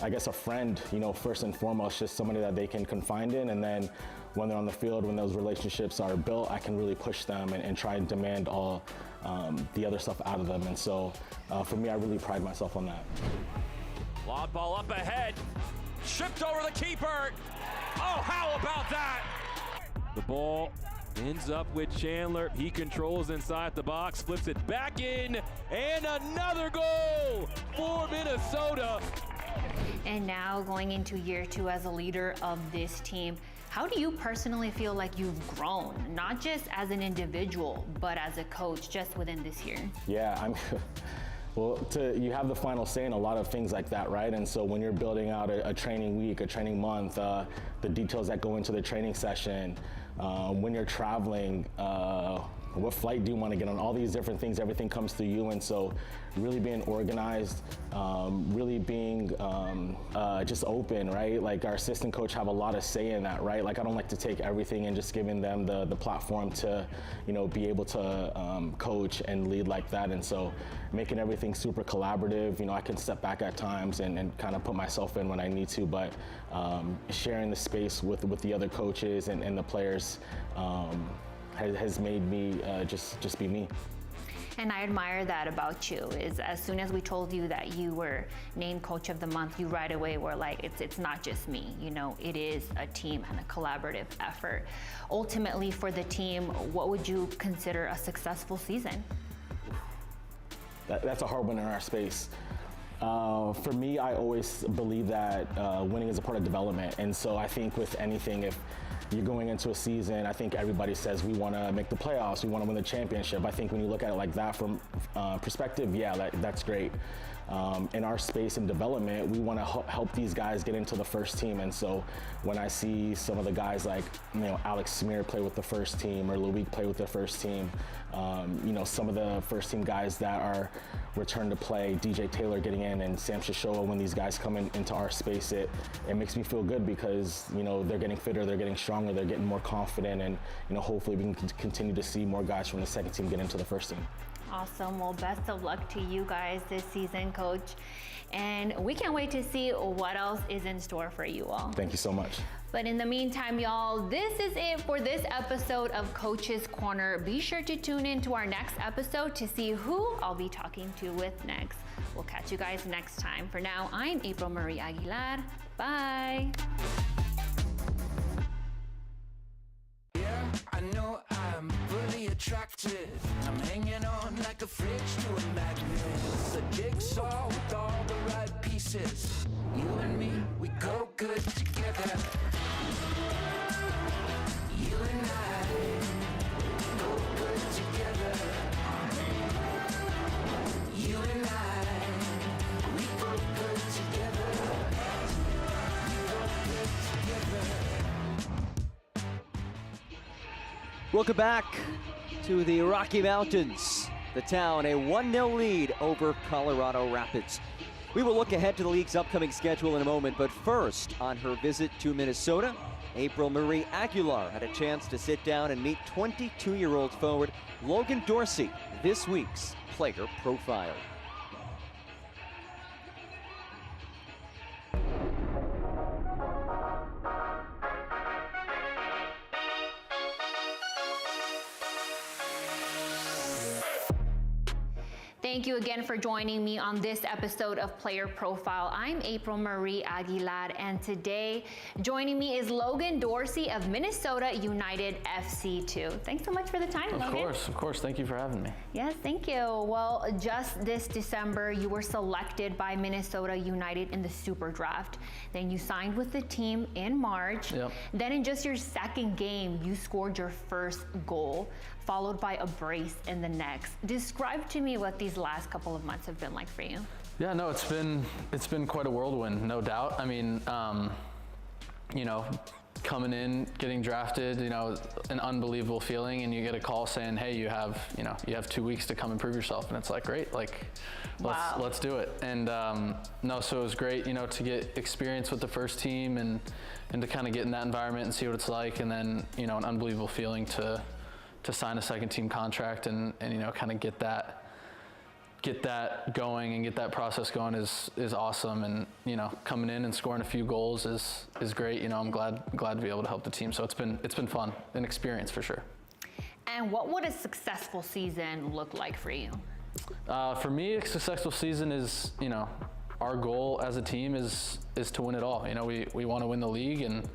I guess, a friend, you know, first and foremost, just somebody that they can confide in. And then when they're on the field, when those relationships are built, I can really push them and try and demand all the other stuff out of them. And so for me, I really pride myself on that. Long ball up ahead, chipped over the keeper. Oh, how about that? The ball ends up with Chandler. He controls inside the box, flips it back in, and another goal for Minnesota. And now going into year 2 as a leader of this team, how do you personally feel like you've grown, not just as an individual, but as a coach just within this year? Yeah, well, you have the final say in a lot of things like that, right? And so when you're building out a training week, a training month, the details that go into the training session, when you're traveling, what flight do you want to get on, all these different things, everything comes through you. And so really being organized, really being just open, right? Like our assistant coach have a lot of say in that, right? Like I don't like to take everything and just giving them the platform to, you know, be able to coach and lead like that. And so making everything super collaborative, you know, I can step back at times and kind of put myself in when I need to, but sharing the space with the other coaches and the players has made me just be me. And I admire that about you, is as soon as we told you that you were named Coach of the Month, you right away were like, it's not just me, you know, it is a team and a collaborative effort. Ultimately for the team, what would you consider a successful season? That's a hard one in our space. For me, I always believe that winning is a part of development. And so I think with anything, if you're going into a season, I think everybody says we want to make the playoffs, we want to win the championship. I think when you look at it like that from perspective, yeah, that's great. In our space and development, we want to help these guys get into the first team. And so when I see some of the guys like, you know, Alex Smear play with the first team, or Loic play with the first team, you know, some of the first team guys that are returned to play, DJ Taylor getting in, and Sam Shishoa, when these guys come into our space, it makes me feel good because, you know, they're getting fitter, they're getting stronger, they're getting more confident, and, you know, hopefully we can continue to see more guys from the second team get into the first team. Awesome. Well, best of luck to you guys this season, Coach. And we can't wait to see what else is in store for you all. Thank you so much. But in the meantime, y'all, this is it for this episode of Coach's Corner. Be sure to tune in to our next episode to see who I'll be talking to with next. We'll catch you guys next time. For now, I'm April Marie Aguilar. Bye. Yeah, I know I'm really attracted. I'm hanging on like a fridge to a magnet. It's a jigsaw with all the right pieces. You and me, we go good together. You and I go good together. You and I, we go good together. We go good together. Welcome back to the Rocky Mountains. The Town, a 1-0 lead over Colorado Rapids. We will look ahead to the league's upcoming schedule in a moment, but first, on her visit to Minnesota, April Marie Aguilar had a chance to sit down and meet 22-year-old forward Logan Dorsey, this week's player profile. Thank you again for joining me on this episode of Player Profile. I'm April Marie Aguilar, and today joining me is Logan Dorsey of Minnesota United FC2. Thanks so much for the time, Logan. Of course. Thank you for having me. Yes, thank you. Well, just this December, you were selected by Minnesota United in the Super Draft. Then you signed with the team in March. Yep. Then in just your second game, you scored your first goal, followed by a brace in the next. Describe to me what these last couple of months have been like for you. Yeah, no, it's been quite a whirlwind, no doubt. I mean, you know, coming in, getting drafted, you know, an unbelievable feeling, and you get a call saying, hey, you have 2 weeks to come and prove yourself, and it's like, great, like, let's do it. And no, so it was great, you know, to get experience with the first team and to kind of get in that environment and see what it's like, and then, you know, an unbelievable feeling to sign a second team contract and you know, kind of get that going and get that process going is awesome. And you know, coming in and scoring a few goals is great. You know, I'm glad to be able to help the team. So it's been fun, an experience for sure. And what would a successful season look like for you? For me, a successful season is, you know, our goal as a team is to win it all. You know, we want to win the league, and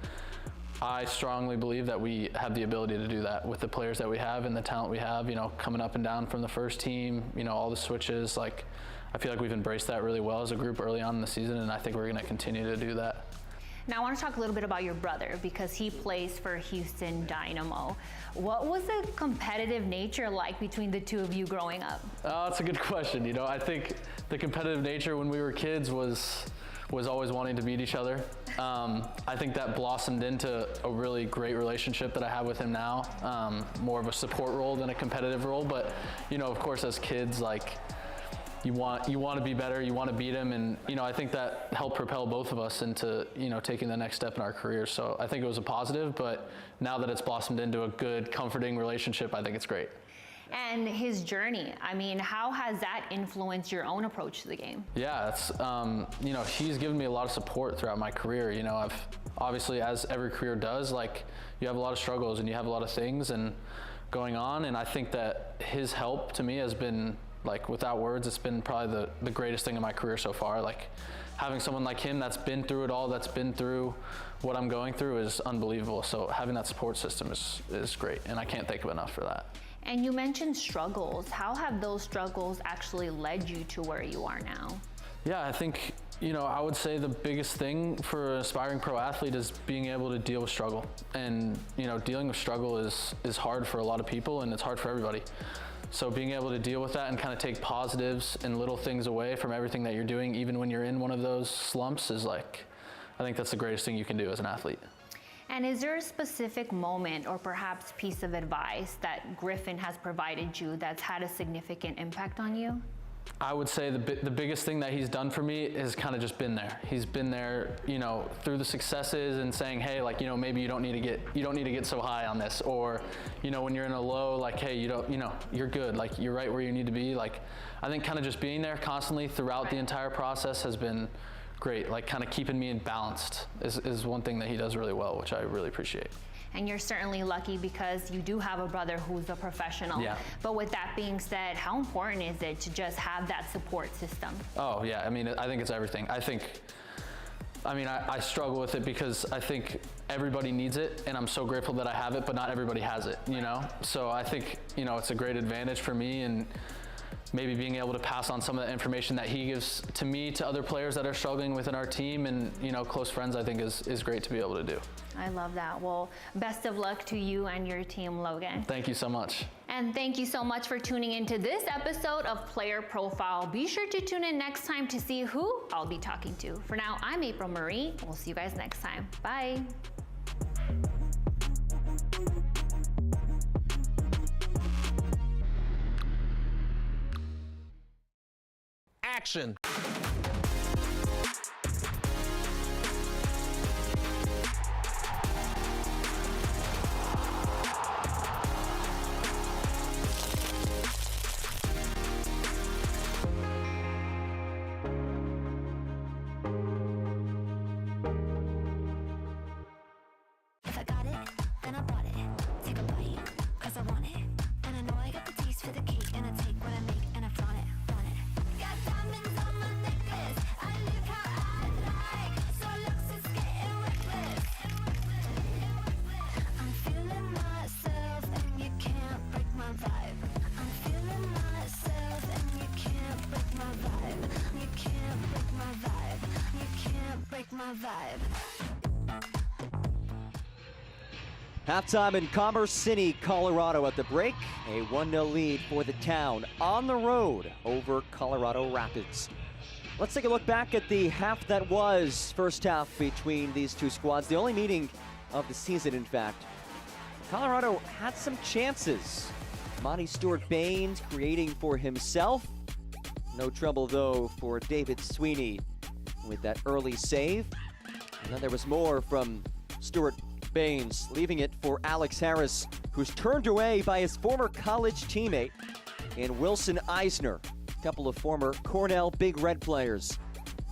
I strongly believe that we have the ability to do that with the players that we have and the talent we have, you know, coming up and down from the first team, you know, all the switches. Like, I feel like we've embraced that really well as a group early on in the season, and I think we're going to continue to do that. Now, I want to talk a little bit about your brother, because he plays for Houston Dynamo. What was the competitive nature like between the two of you growing up? That's a good question. You know, I think the competitive nature when we were kids was always wanting to beat each other. I think that blossomed into a really great relationship that I have with him now, more of a support role than a competitive role. But, you know, of course, as kids, like, you want to be better, you want to beat him, and, you know, I think that helped propel both of us into, you know, taking the next step in our career. So I think it was a positive, but now that it's blossomed into a good, comforting relationship, I think it's great. And his journey, I mean, how has that influenced your own approach to the game? Yeah, it's, you know, he's given me a lot of support throughout my career. You know, I've obviously, as every career does, like, you have a lot of struggles and you have a lot of things and going on, and I think that his help to me has been, like, without words, it's been probably the greatest thing in my career so far. Like, having someone like him that's been through it all, that's been through what I'm going through is unbelievable. So having that support system is great, and I can't thank him enough for that. And you mentioned struggles. How have those struggles actually led you to where you are now? Yeah, I think, you know, I would say the biggest thing for an aspiring pro athlete is being able to deal with struggle. And, you know, dealing with struggle is hard for a lot of people, and it's hard for everybody. So being able to deal with that and kind of take positives and little things away from everything that you're doing, even when you're in one of those slumps, is like, I think that's the greatest thing you can do as an athlete. And is there a specific moment or perhaps piece of advice that Griffin has provided you that's had a significant impact on you? I would say the biggest thing that he's done for me is kind of just been there. He's been there, you know, through the successes and saying, hey, like, you know, maybe you don't need to get so high on this, or, you know, when you're in a low, like, hey, you know, you're good, like, you're right where you need to be. Like, I think kind of just being there constantly throughout the entire process has been great. Like, kind of keeping me balanced is one thing that he does really well, which I really appreciate. And you're certainly lucky because you do have a brother who's a professional. Yeah. But with that being said, how important is it to just have that support system? Oh yeah, I mean, I think it's everything. I struggle with it because I think everybody needs it, and I'm so grateful that I have it, but not everybody has it, you know? So I think, you know, it's a great advantage for me, and maybe being able to pass on some of the information that he gives to me to other players that are struggling within our team and, you know, close friends, I think is great to be able to do. I love that. Well, best of luck to you and your team, Logan. Thank you so much. And thank you so much for tuning into this episode of Player Profile. Be sure to tune in next time to see who I'll be talking to. For now, I'm April Marie. We'll see you guys next time. Bye. Action. If I got it, then I bought it. Take a bite, cause I want it. And I know I got the taste for the cake. And I take what I make and I flaunt it. Got diamonds on my necklace. I live how I like. So looks is getting reckless. I'm feeling myself and you can't break my vibe. I'm feeling myself and you can't break my vibe. You can't break my vibe. You can't break my vibe. Halftime in Commerce City, Colorado at the break. A 1-0 lead for the Town on the road over Colorado Rapids. Let's take a look back at the half that was first half between these two squads. The only meeting of the season, in fact. Colorado had some chances. Monty Stewart-Baines creating for himself. No trouble, though, for David Sweeney with that early save. And then there was more from Stewart-Baines, leaving it for Alex Harris, who's turned away by his former college teammate in Wilson Eisner. A couple of former Cornell Big Red players.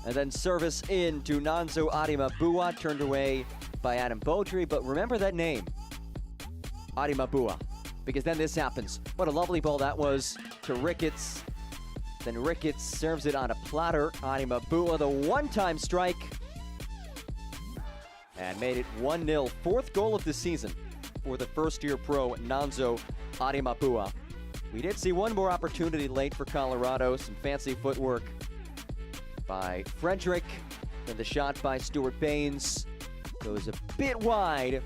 And then service in to Nonso Adimabua, turned away by Adam Beaudry. But remember that name, Adimabua, because then this happens. What a lovely ball that was to Ricketts. Then Ricketts serves it on a platter. Adimabua, the one-time strike. And made it 1-0. Fourth goal of the season for the first-year pro, Nonso Adimabua. We did see one more opportunity late for Colorado. Some fancy footwork by Frederick. Then the shot by Stewart-Baines goes a bit wide.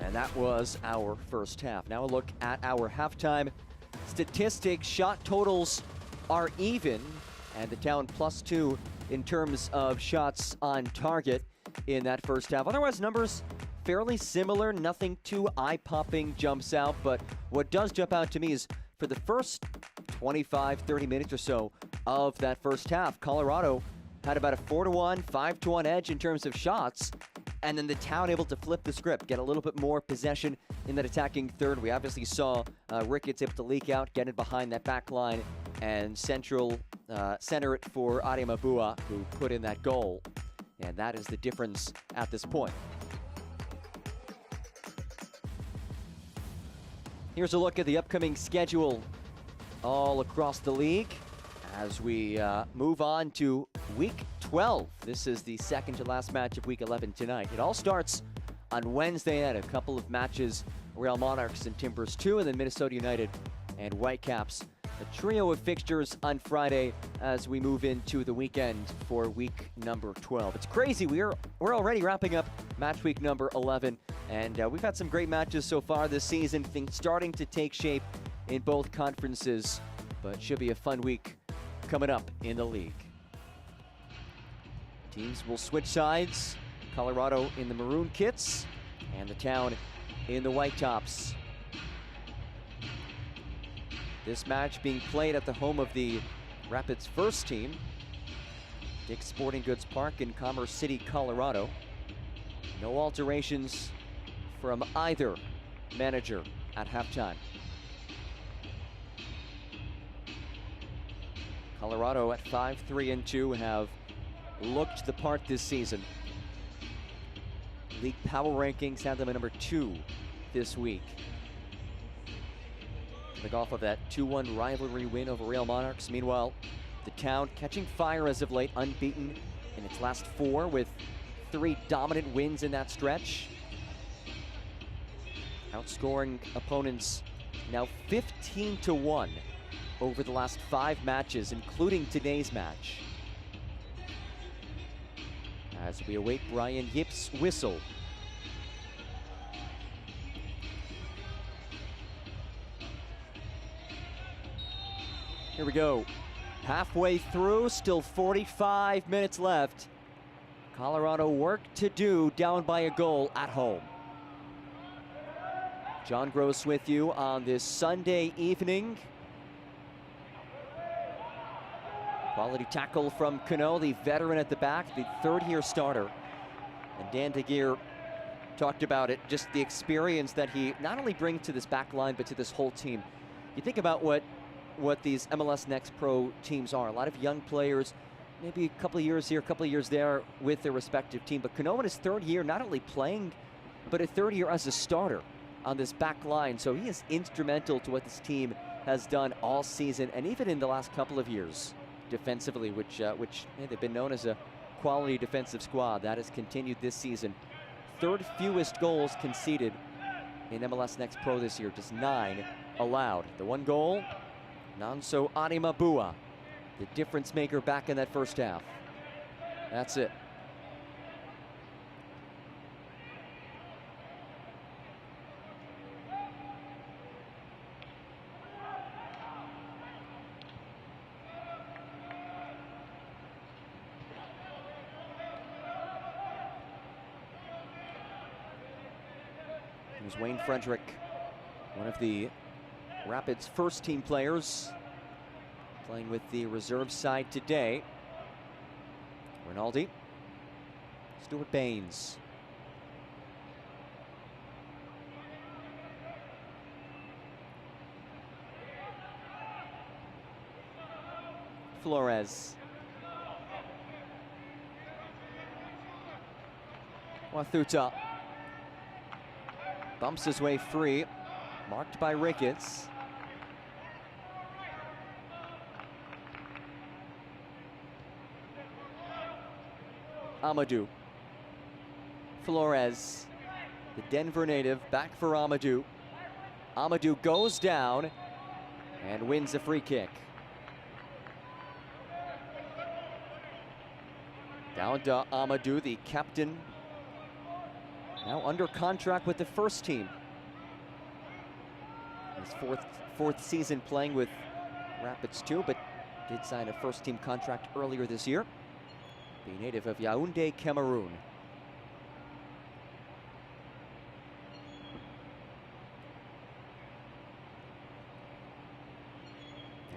And that was our first half. Now a look at our halftime statistics. Shot totals are even, and the Town +2 in terms of shots on target in that first half. Otherwise, numbers fairly similar. Nothing too eye-popping jumps out, but what does jump out to me is for the first 25, 30 minutes or so of that first half, Colorado had about a 4-1, 5-1 edge in terms of shots. And then the Town able to flip the script, get a little bit more possession in that attacking third. We obviously saw Ricketts able to leak out, get it behind that back line, and center it for Adimabua, who put in that goal. And that is the difference at this point. Here's a look at the upcoming schedule all across the league as we move on to Week 12. This is the second to last match of Week 11 tonight. It all starts on Wednesday night. A couple of matches, Real Monarchs and Timbers 2, and then Minnesota United and Whitecaps. A trio of fixtures on Friday as we move into the weekend for week number 12. It's crazy. We're already wrapping up match week number 11, and we've had some great matches so far this season. Things starting to take shape in both conferences, but it should be a fun week coming up in the league. Teams will switch sides. Colorado in the maroon kits and the Town in the white tops. This match being played at the home of the Rapids' first team, Dick's Sporting Goods Park in Commerce City, Colorado. No alterations from either manager at halftime. Colorado at 5-3-2 have looked the part this season. League power rankings have them at number 2 this week. Coming off of that 2-1 rivalry win over Real Monarchs. Meanwhile, the Town catching fire as of late, unbeaten in its last 4 with 3 dominant wins in that stretch. Outscoring opponents now 15-1 over the last 5 matches, including today's match. As we await Brian Yip's whistle. Here we go. Halfway through, still 45 minutes left. Colorado work to do, down by a goal at home. John Gross with you on this Sunday evening. Quality tackle from Cano, the veteran at the back, the third-year starter. And Dan DeGeer talked about it, just the experience that he not only brings to this back line, but to this whole team. You think about what these MLS Next Pro teams are. A lot of young players, maybe a couple of years here, a couple of years there with their respective team. But Cano in his third year, not only playing, but a third year as a starter on this back line. So he is instrumental to what this team has done all season and even in the last couple of years defensively, which they've been known as a quality defensive squad. That has continued this season. Third fewest goals conceded in MLS Next Pro this year, just 9 allowed. The one goal, Nonso Adimabua, the difference maker back in that first half. That's it. Here's Wayne Frederick, one of the Rapids' first-team players, playing with the reserve side today. Rinaldi, Stuart Baines. Flores. Wathuta bumps his way free, marked by Ricketts. Amadou. Flores, the Denver native, back for Amadou. Amadou goes down and wins a free kick. Down to Amadou, the captain, now under contract with the first team. His fourth season playing with Rapids too, but did sign a first team contract earlier this year. The native of Yaoundé, Cameroon.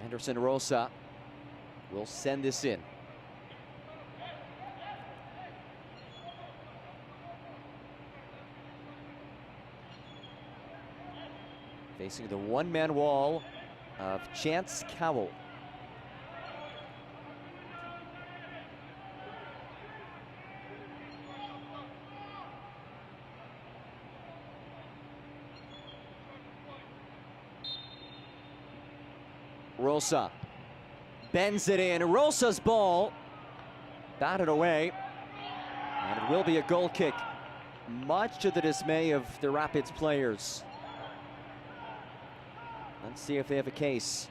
Anderson Rosa will send this in. Facing the one-man wall of Chance Cowell. Rosa bends it in. Rosa's ball batted away, and it will be a goal kick, much to the dismay of the Rapids players. Let's see if they have a case.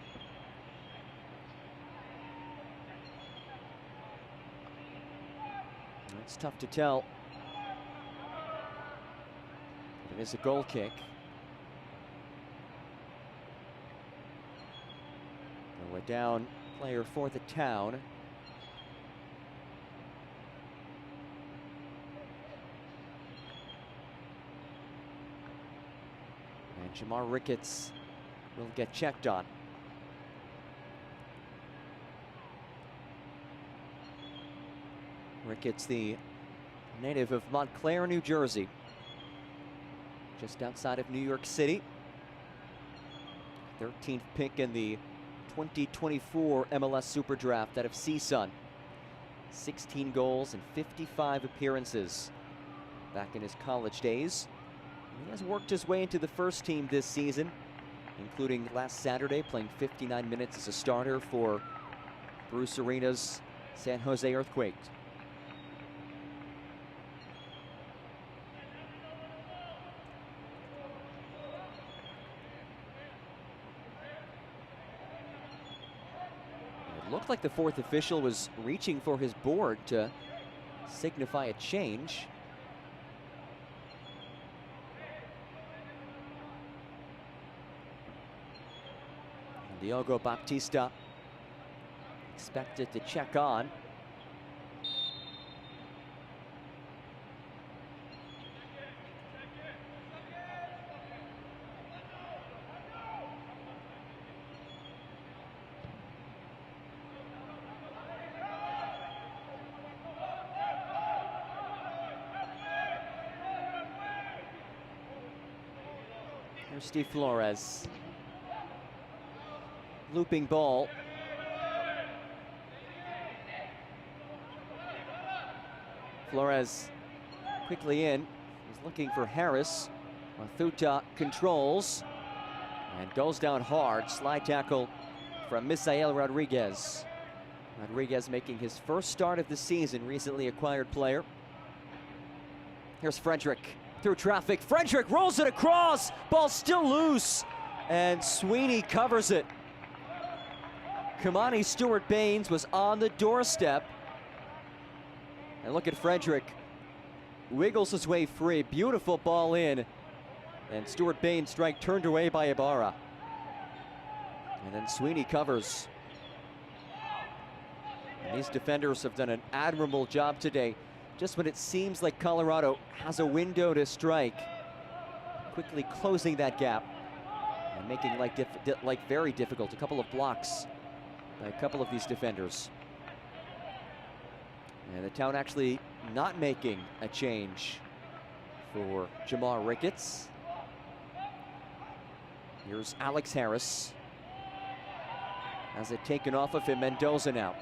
It's tough to tell. It is a goal kick. And we're down player for the town. And Jamar Ricketts will get checked on. Ricketts, the native of Montclair, New Jersey, just outside of New York City. 13th pick in the 2024 MLS Super Draft out of CSUN. 16 goals and 55 appearances back in his college days. He has worked his way into the first team this season, including last Saturday, playing 59 minutes as a starter for Bruce Arena's San Jose Earthquake. It looked like the fourth official was reaching for his board to signify a change. Diogo Baptista expected to check on. Here's Steve Flores. Looping ball. Flores quickly in. He's looking for Harris. Wathuta controls and goes down hard. Slide tackle from Misael Rodriguez. Rodriguez making his first start of the season, recently acquired player. Here's Frederick through traffic. Frederick rolls it across. Ball still loose, and Sweeney covers it. Kamani Stuart Baines was on the doorstep. And look at Frederick. Wiggles his way free. Beautiful ball in. And Stuart Baines' strike turned away by Ibarra. And then Sweeney covers. And these defenders have done an admirable job today. Just when it seems like Colorado has a window to strike, quickly closing that gap and making like very difficult. A couple of blocks by a couple of these defenders. And the Town actually not making a change for Jamar Ricketts. Here's Alex Harris. Has it taken off of him, Mendoza now.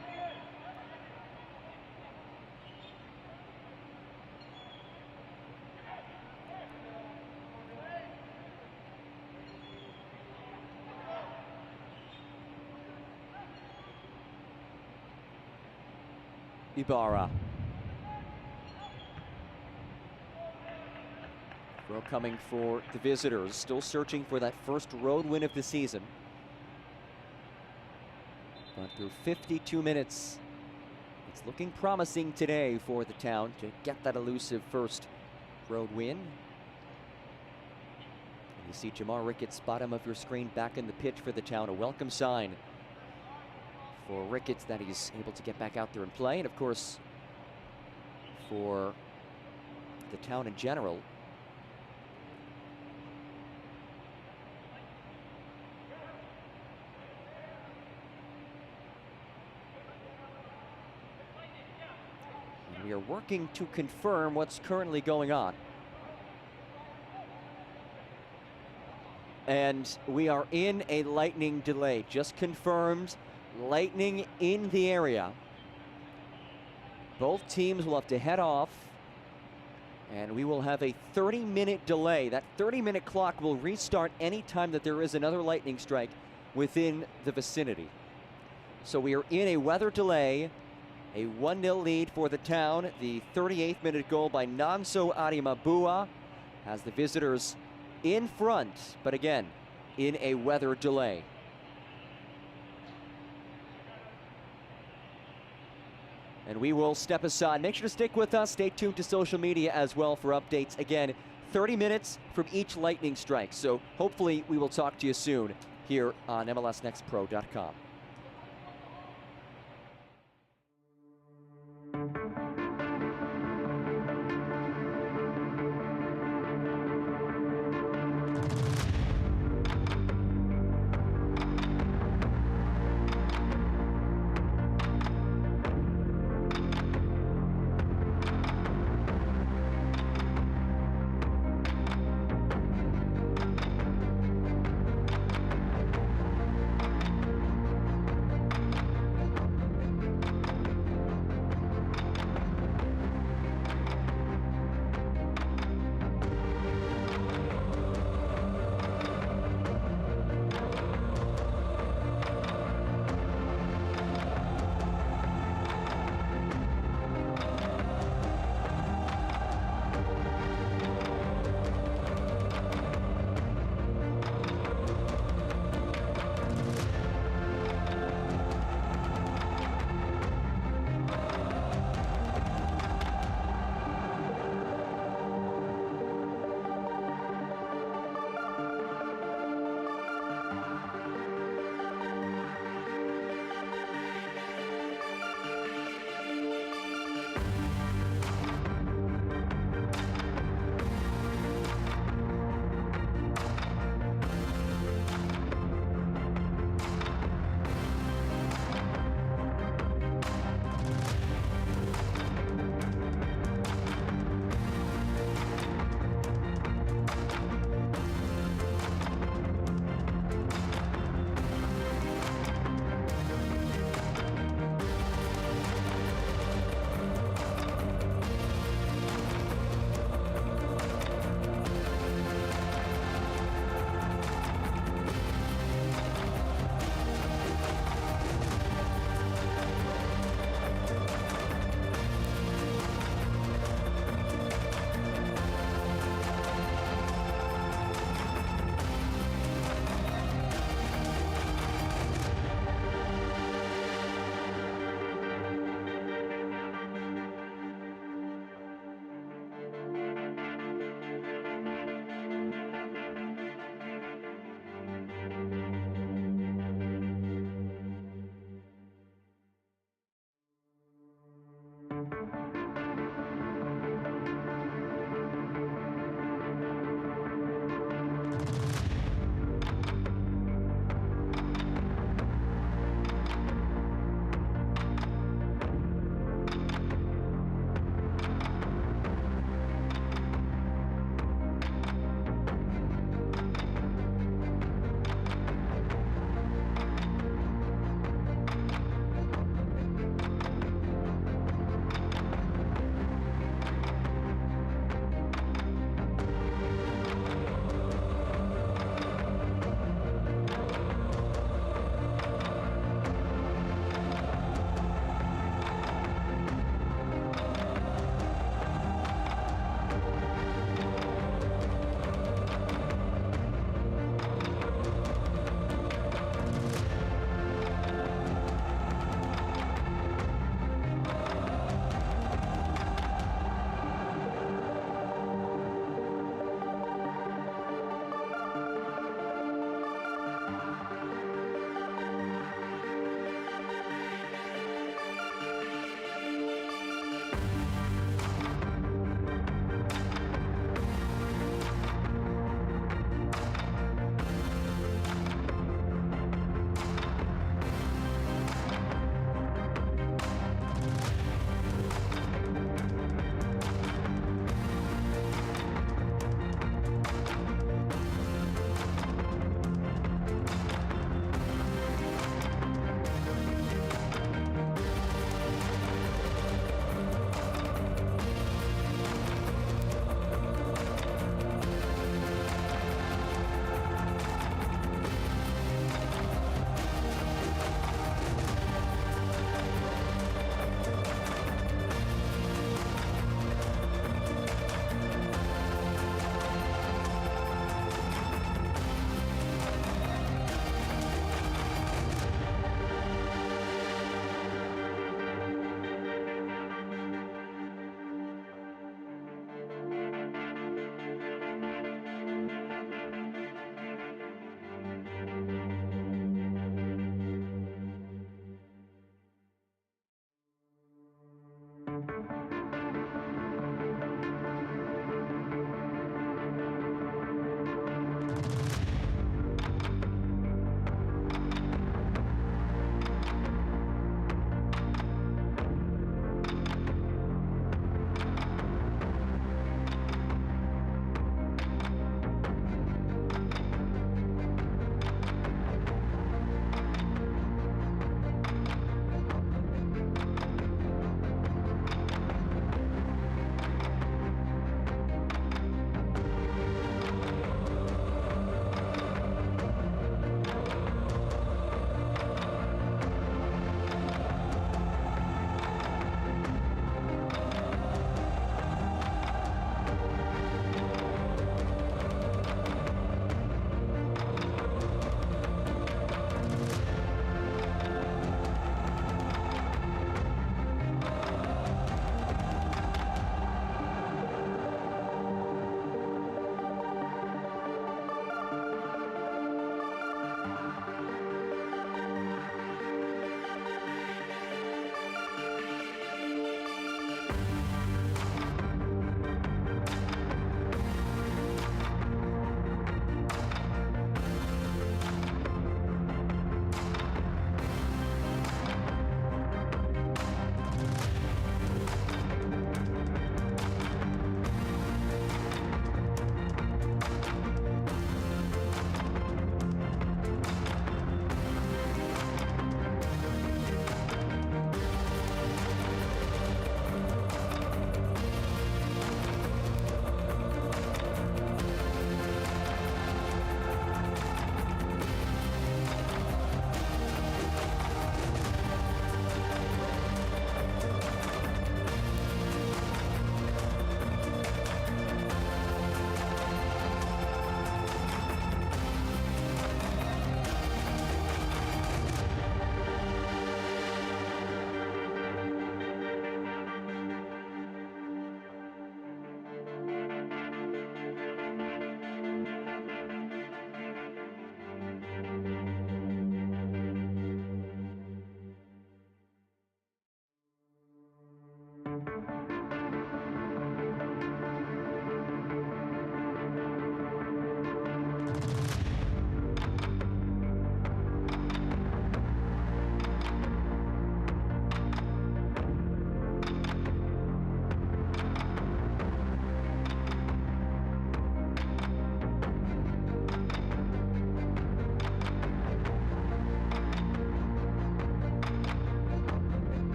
Ibarra. Throw coming for the visitors, still searching for that first road win of the season. But through 52 minutes, it's looking promising today for the Town to get that elusive first road win. And you see Jamar Ricketts, bottom of your screen, back in the pitch for the Town, a welcome sign for Ricketts that he's able to get back out there and play, and of course for the Town in general. And we are working to confirm what's currently going on. And we are in a lightning delay, just confirmed. Lightning in the area. Both teams will have to head off, and we will have a 30-minute delay. That 30-minute clock will restart any time that there is another lightning strike within the vicinity. So we are in a weather delay, a 1-0 lead for the Town. The 38th minute goal by Nonso Arimabua has the visitors in front, but again, in a weather delay. And we will step aside. Make sure to stick with us. Stay tuned to social media as well for updates. Again, 30 minutes from each lightning strike. So hopefully we will talk to you soon here on MLSNextPro.com.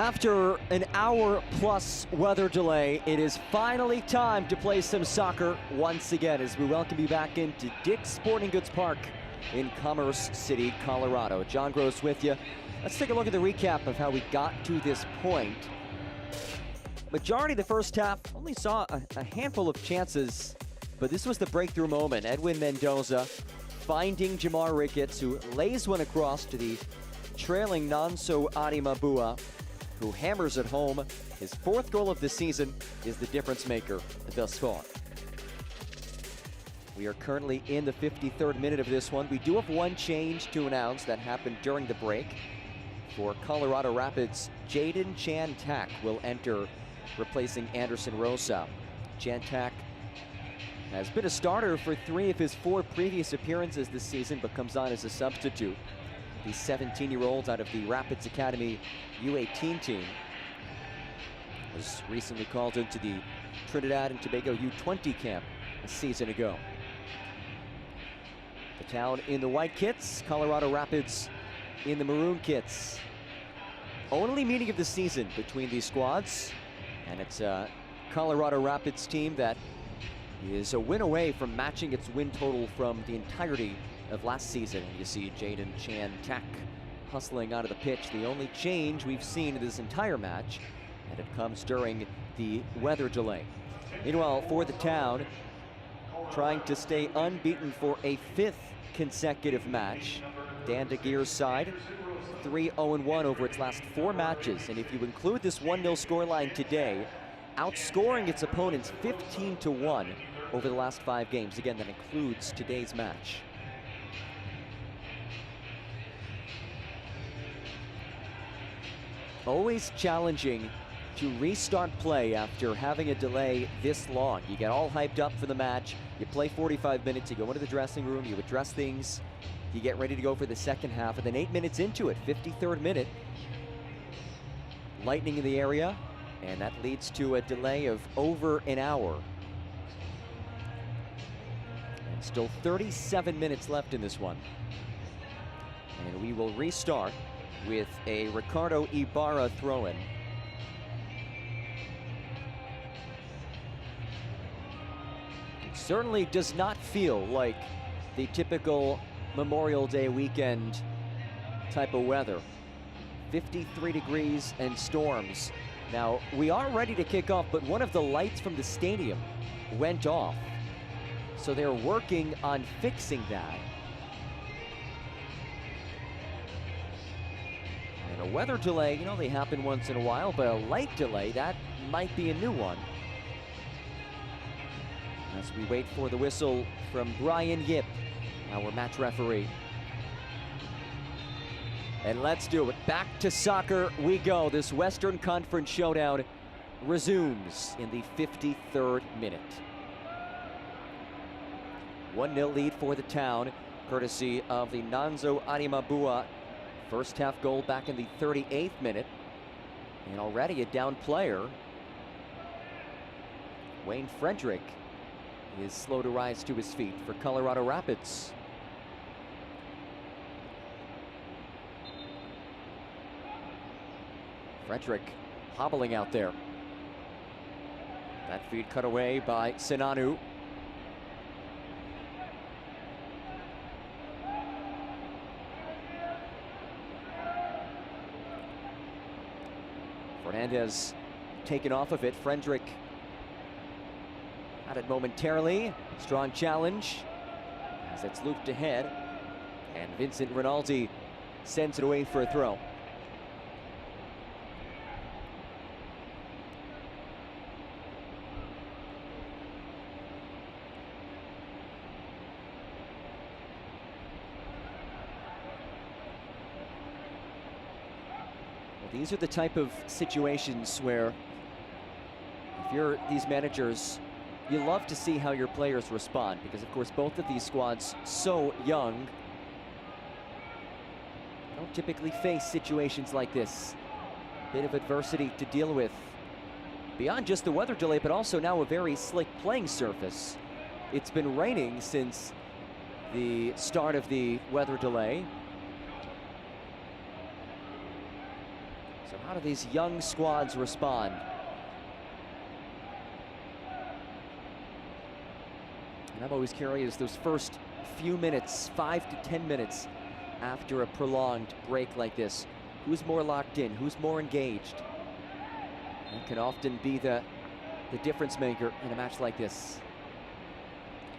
After an hour-plus weather delay, it is finally time to play some soccer once again as we welcome you back into Dick's Sporting Goods Park in Commerce City, Colorado. John Gross with you. Let's take a look at the recap of how we got to this point. Majority of the first half only saw a handful of chances, but this was the breakthrough moment. Edwin Mendoza finding Jamar Ricketts, who lays one across to the trailing Nonso Adimabua, who hammers it home. His fourth goal of the season is the difference maker thus far. We are currently in the 53rd minute of this one. We do have one change to announce that happened during the break. For Colorado Rapids, Jaden Chan-Tak will enter, replacing Anderson Rosa. Chan-Tak has been a starter for 3 of his 4 previous appearances this season, but comes on as a substitute. The 17-year-old out of the Rapids Academy U18 team was recently called into the Trinidad and Tobago U20 camp a season ago. The Town in the white kits, Colorado Rapids in the maroon kits. Only meeting of the season between these squads, and it's a Colorado Rapids team that is a win away from matching its win total from the entirety of last season. You see Jaden Chan-Tak hustling out of the pitch. The only change we've seen in this entire match, and it comes during the weather delay. Meanwhile, for the Town, trying to stay unbeaten for a 5th consecutive match, Dan DeGear's side 3-0-1 over its last 4 matches, and if you include this 1-0 scoreline today, outscoring its opponents 15-1 over the last 5 games. Again, that includes today's match. Always challenging to restart play after having a delay this long. You get all hyped up for the match, you play 45 minutes, you go into the dressing room, you address things, you get ready to go for the second half, and then 8 minutes into it, 53rd minute, lightning in the area, and that leads to a delay of over an hour. And still 37 minutes left in this one. And we will restart with a Ricardo Ibarra throw-in. It certainly does not feel like the typical Memorial Day weekend type of weather. 53 degrees and storms. Now, we are ready to kick off, but one of the lights from the stadium went off. So they're working on fixing that. And a weather delay, you know, they happen once in a while, but a light delay, that might be a new one. As we wait for the whistle from Brian Yip, our match referee. And let's do it. Back to soccer we go. This Western Conference showdown resumes in the 53rd minute. 1-0 lead for the Town, courtesy of the Nonso Adimabua. First half goal back in the 38th minute. And already a down player. Wayne Frederick is slow to rise to his feet for Colorado Rapids. Frederick hobbling out there. That feed cut away by Sinanu. Fernandez taken off of it. Frederick had it momentarily. Strong challenge as it's looped ahead. And Vincent Rinaldi sends it away for a throw. These are the type of situations where, if you're these managers, you love to see how your players respond, because of course both of these squads, so young, don't typically face situations like this. Bit of adversity to deal with beyond just the weather delay, but also now a very slick playing surface. It's been raining since the start of the weather delay. So How do these young squads respond? And I'm always curious, those first few minutes, 5 to 10 minutes after a prolonged break like this, who's more locked in, who's more engaged? That can often be the difference maker in a match like this.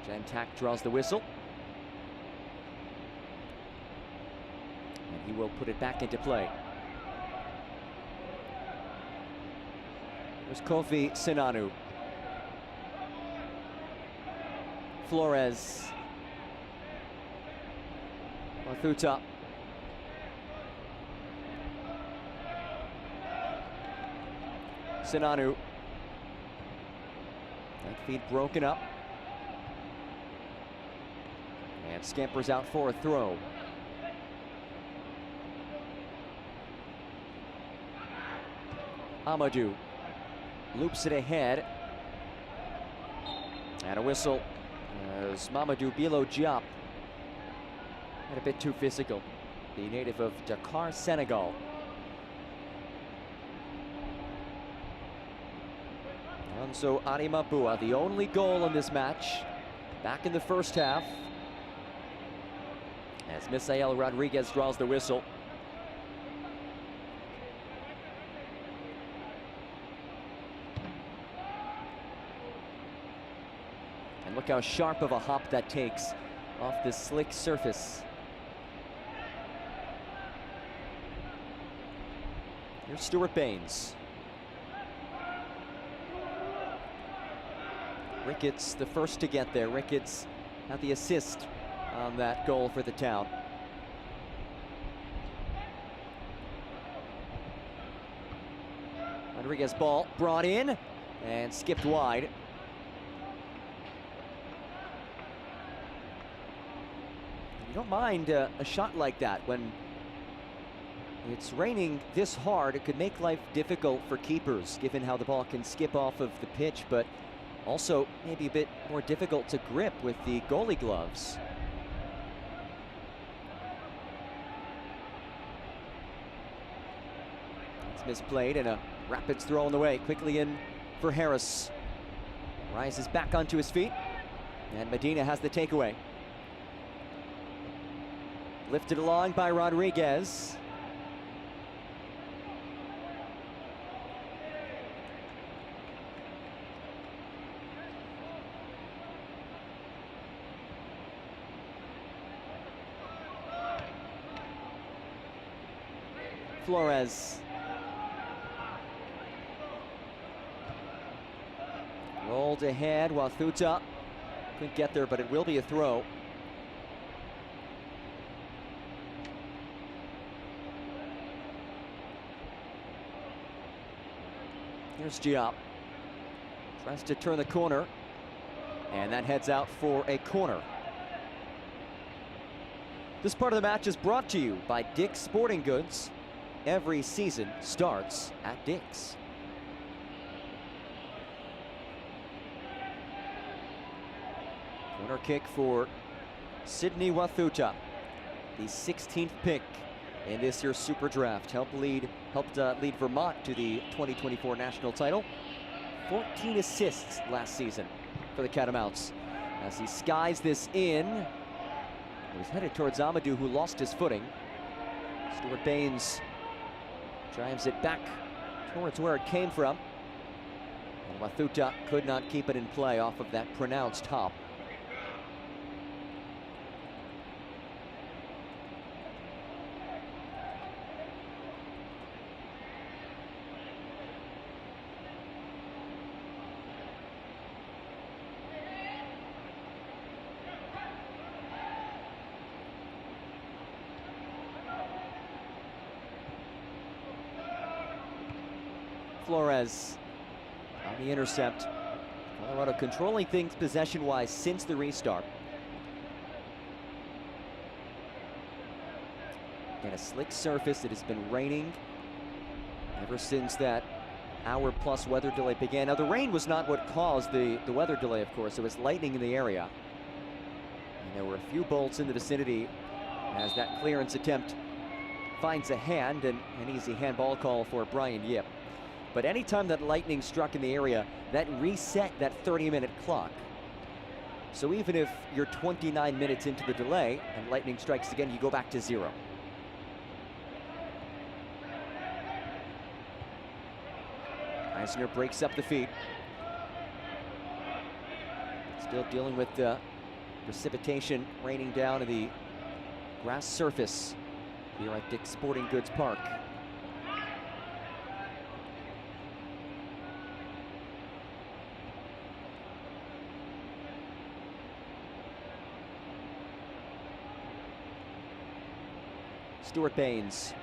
Jan Tak draws the whistle. And he will put it back into play. There's Kofi Sinanu. Flores. Mathuta. Sinanu. That feed broken up. And scampers out for a throw. Amadou loops it ahead. And a whistle as Mamadou Bilo Diop had a bit too physical. The native of Dakar, Senegal. Alonso Arimabua, the only goal in this match, back in the first half. As Misael Rodriguez draws the whistle. And look how sharp of a hop that takes off this slick surface. Here's Stuart Baines. Ricketts the first to get there. Ricketts had the assist on that goal for the Town. Rodriguez ball brought in and skipped wide. You don't mind a shot like that when it's raining this hard. It could make life difficult for keepers, given how the ball can skip off of the pitch, but also maybe a bit more difficult to grip with the goalie gloves. It's misplayed and a Rapids throw on the way. Quickly in for Harris. Rises back onto his feet, and Medina has the takeaway. Lifted along by Rodriguez. Flores. Rolled ahead while Thuta couldn't get there, but it will be a throw. Here's Diop. Tries to turn the corner, and that heads out for a corner. This part of the match is brought to you by Dick's Sporting Goods. Every season starts at Dick's. Corner kick for Sydney Wathuta, the 16th pick in this year's Super Draft. Helped lead Vermont to the 2024 national title. 14 assists last season for the Catamounts. As he skies this in, he was headed towards Amadou, who lost his footing. Stuart Baines drives it back towards where it came from. And Wathuta could not keep it in play off of that pronounced hop. Flores on the intercept. Colorado controlling things possession-wise since the restart. And a slick surface. It has been raining ever since that hour-plus weather delay began. Now, the rain was not what caused the weather delay, of course. It was lightning in the area. And there were a few bolts in the vicinity as that clearance attempt finds a hand, and an easy handball call for Brian Yip. But anytime that lightning struck in the area, that reset that 30-minute clock. So even if you're 29 minutes into the delay and lightning strikes again, you go back to 0. Eisner breaks up the feet. Still dealing with precipitation raining down to the grass surface here at Dick's Sporting Goods Park. Stuart Baines.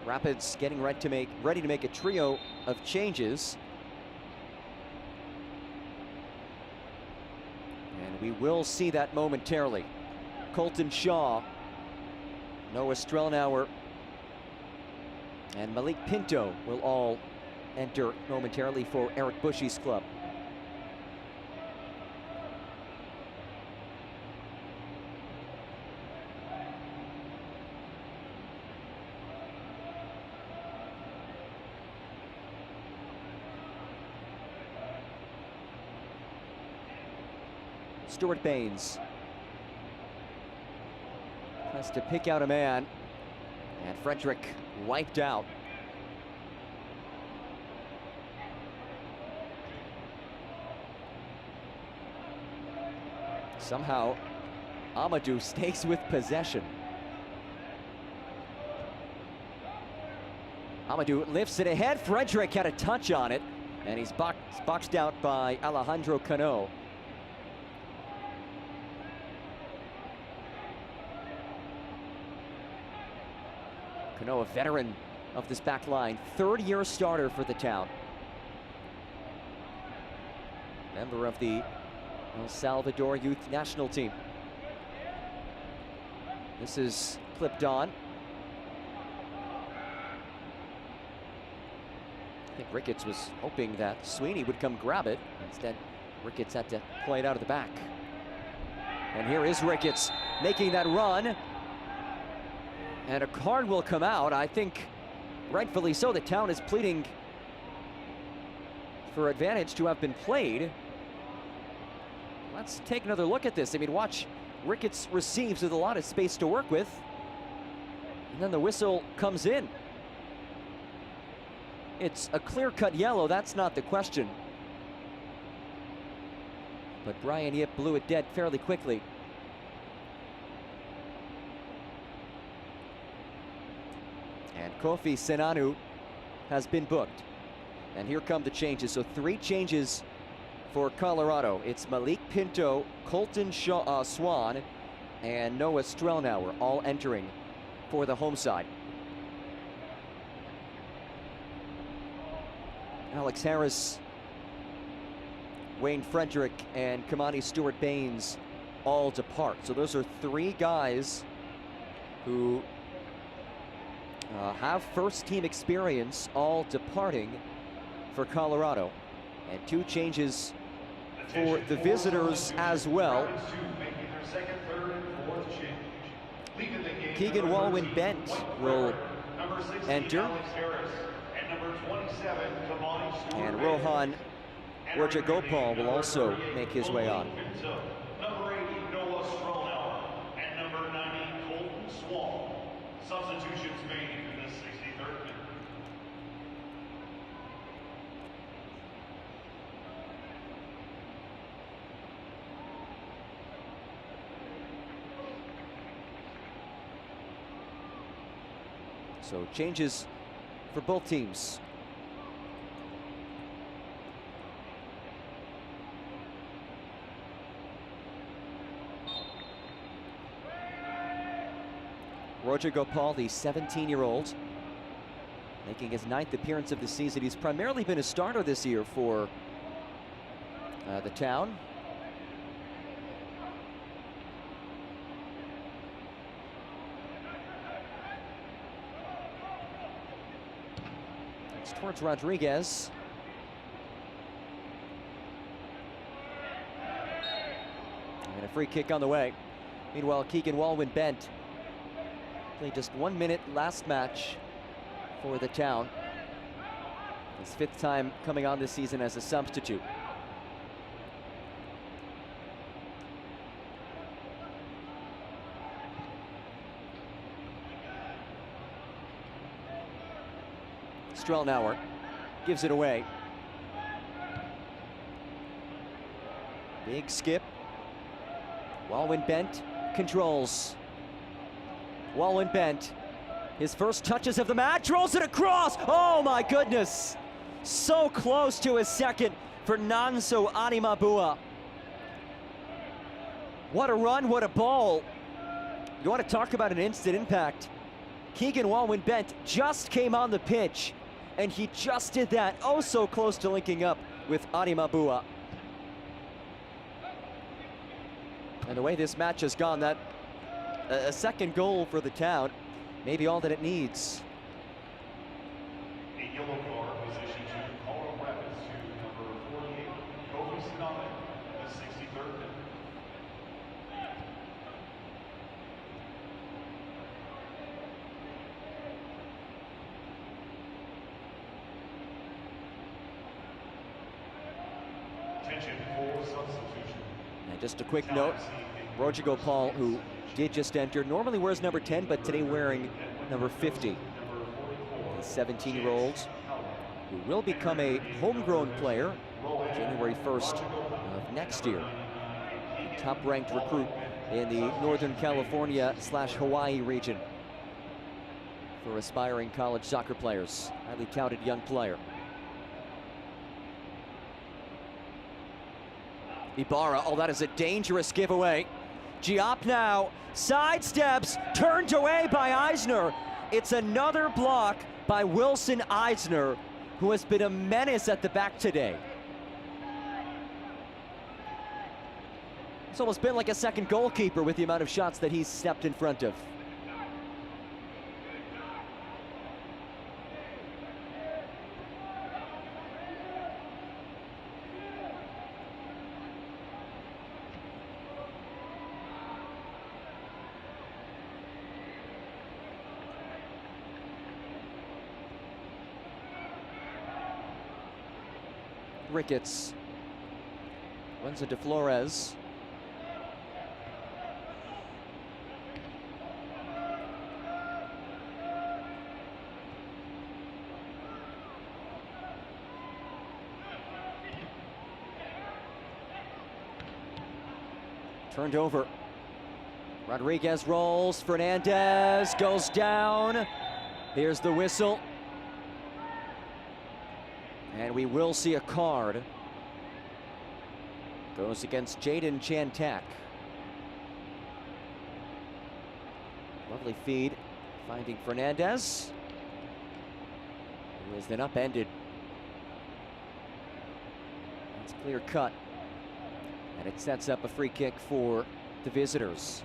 Rapids getting ready to make a trio of changes. And we will see that momentarily. Colton Shaw, Noah Strelnauer, and Malik Pinto will all enter momentarily for Eric Bushy's club. Stuart Baines has to pick out a man, and Frederick wiped out. Somehow, Amadou stays with possession. Amadou lifts it ahead. Frederick had a touch on it, and he's boxed out by Alejandro Cano. Cano, a veteran of this back line, third-year starter for the Town. Member of the El Salvador Youth National Team. This is clipped on. I think Ricketts was hoping that Sweeney would come grab it. Instead, Ricketts had to play it out of the back. And here is Ricketts making that run. And a card will come out. I think rightfully so. The Town is pleading for advantage to have been played. Let's take another look at this. I mean, watch. Ricketts receives with a lot of space to work with. And then the whistle comes in. It's a clear-cut yellow. That's not the question. But Brian Yip blew it dead fairly quickly. And Kofi Senanu has been booked. And here come the changes. So 3 changes for Colorado. It's Malik Pinto, Colton Swan, and Noah Strelnauer all entering for the home side. Alex Harris, Wayne Frederick, and Kamani Stewart-Baines all depart. So those are 3 guys who have first-team experience, all departing for Colorado. And 2 changes for the visitors as well. Keegan Walwyn Bent will enter. And Rohan Rajagopal will also make his way on. Number 80, Noah Strelnauer, and number 90, Colton Swan. Substitutions made in this 63rd minute. So changes for both teams. Roger Gopal, the 17-year-old, making his 9th appearance of the season. He's primarily been a starter this year for the Town. It's towards Rodriguez. And a free kick on the way. Meanwhile, Keegan Walwyn-Bent played just 1 minute last match for the Town. His 5th time coming on this season as a substitute. Strelnauer gives it away. Big skip. Walwyn-Bent controls. Walwyn-Bent, his first touches of the match, rolls it across. Oh my goodness. So close to his second for Nonso Animabua. What a run, what a ball. You want to talk about an instant impact. Keegan Walwyn-Bent just came on the pitch, and he just did that, oh so close to linking up with Animabua. And the way this match has gone, that a second goal for the Town, maybe all that it needs. A yellow card was issued to Colorado Rapids to number 48, Kobe Siname, the 63rd minute. Attention for substitution. And just a quick note, Roger Gopal, who did just enter, normally wears number 10, but today wearing number 50. The 17-year-old who will become a homegrown player January 1st of next year. Top-ranked recruit in the Northern California/Hawaii region for aspiring college soccer players. Highly touted young player. Ibarra, oh, that is a dangerous giveaway. Giap now sidesteps, turned away by Eisner. It's another block by Wilson Eisner, who has been a menace at the back today. It's almost been like a second goalkeeper with the amount of shots that he's stepped in front of. Ricketts runs into Flores. Turned over. Rodriguez rolls. Fernandez goes down. Here's the whistle. And we will see a card. Goes against Jaden Chantak. Lovely feed, finding Fernandez, who is then upended. That's clear cut. And it sets up a free kick for the visitors.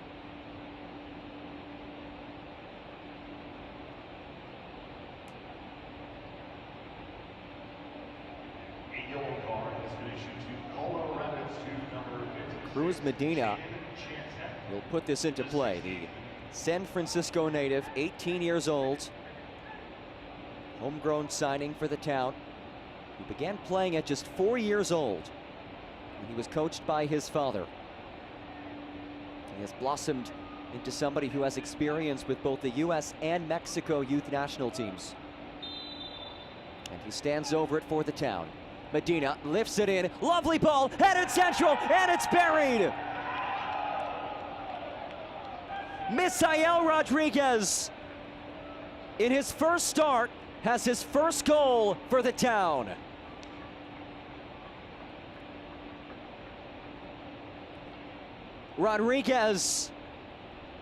Cruz Medina will put this into play. The San Francisco native, 18 years old, homegrown signing for the Town. He began playing at just 4 years old. He was coached by his father. He has blossomed into somebody who has experience with both the U.S. and Mexico youth national teams. And he stands over it for the Town. Medina lifts it in, lovely ball, headed central, and it's buried! Misael Rodriguez, in his first start, has his first goal for the Town. Rodriguez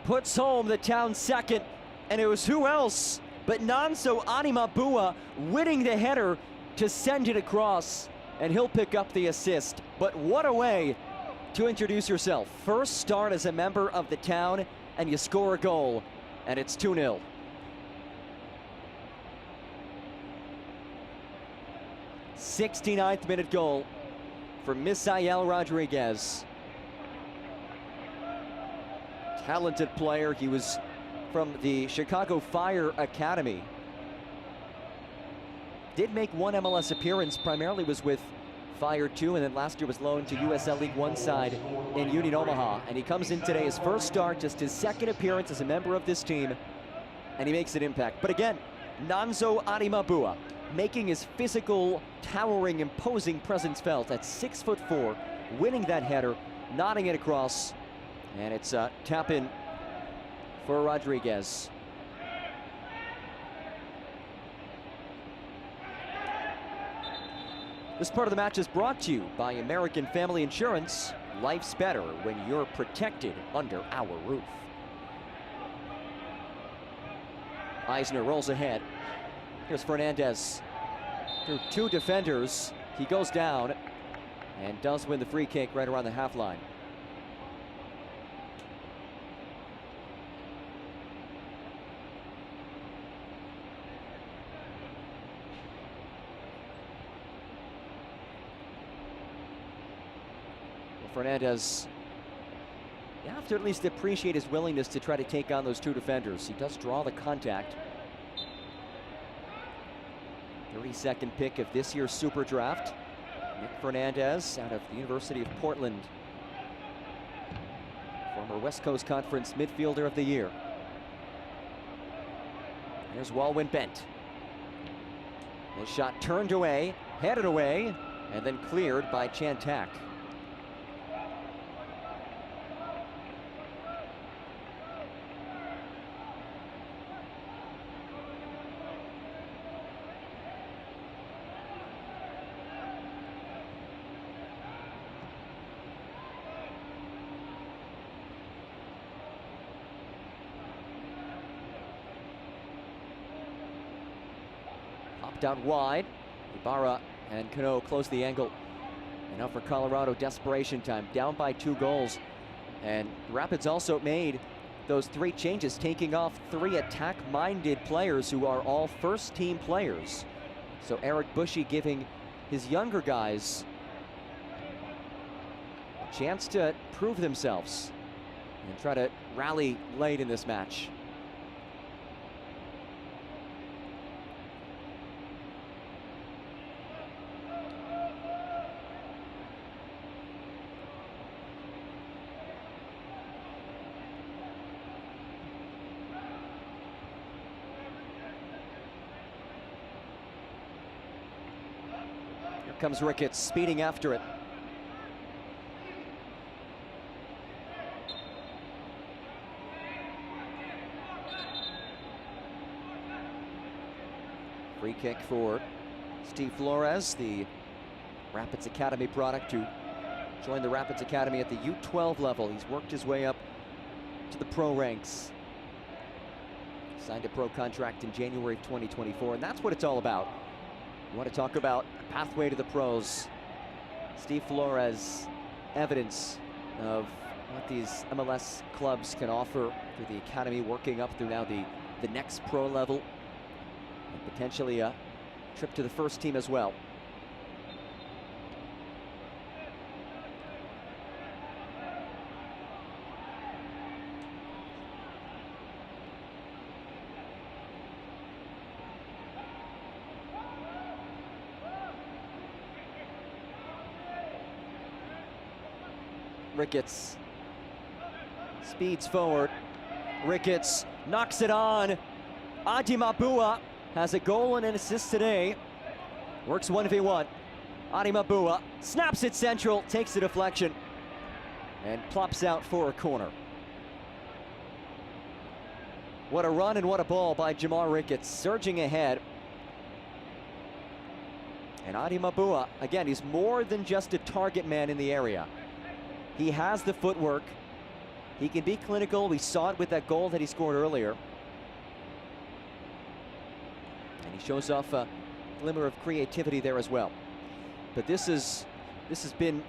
puts home the Town's second, and it was who else but Nonso Animabua winning the header to send it across, and he'll pick up the assist. But what a way to introduce yourself. First start as a member of the Town, and you score a goal, and it's 2-0. 69th minute goal for Misael Rodriguez. Talented player. He was from the Chicago Fire Academy. Did make one MLS appearance, primarily was with Fire 2, and then last year was loaned to USL League One side in Union Omaha. And he comes in today, his first start, just his second appearance as a member of this team, and he makes an impact. But again, Nonso Adimabua making his physical, towering, imposing presence felt at 6'4", winning that header, nodding it across, and it's a tap in for Rodriguez. This part of the match is brought to you by American Family Insurance. Life's better when you're protected under our roof. Eisner rolls ahead. Here's Fernandez. Through two defenders, he goes down and does win the free kick right around the half line. Fernandez, you have to at least appreciate his willingness to try to take on those two defenders. He does draw the contact. 32nd pick of this year's Super Draft. Nick Fernandez out of the University of Portland. Former West Coast Conference Midfielder of the Year. Here's Walwyn Bent. His shot turned away, headed away, and then cleared by Chantak. Out wide, Ibarra and Cano close the angle. And now for Colorado, desperation time, down by 2 goals. And the Rapids also made those 3 changes, taking off 3 attack-minded players who are all first-team players. So Eric Bushy giving his younger guys a chance to prove themselves and try to rally late in this match. Comes Ricketts speeding after it. Free kick for Steve Flores, the Rapids Academy product, who joined the Rapids Academy at the U12 level. He's worked his way up to the pro ranks. Signed a pro contract in January of 2024, and that's what it's all about. You want to talk about a pathway to the pros. Steve Flores, evidence of what these MLS clubs can offer through the academy, working up through now the next pro level, and potentially a trip to the first team as well. Ricketts speeds forward. Ricketts knocks it on. Adimabua has a goal and an assist today. Works 1v1. Adimabua snaps it central, takes the deflection, and plops out for a corner. What a run and what a ball by Jamar Ricketts, surging ahead. And Adimabua, again, he's more than just a target man in the area. He has the footwork. He can be clinical. We saw it with that goal that he scored earlier. And he shows off a glimmer of creativity there as well. But this has been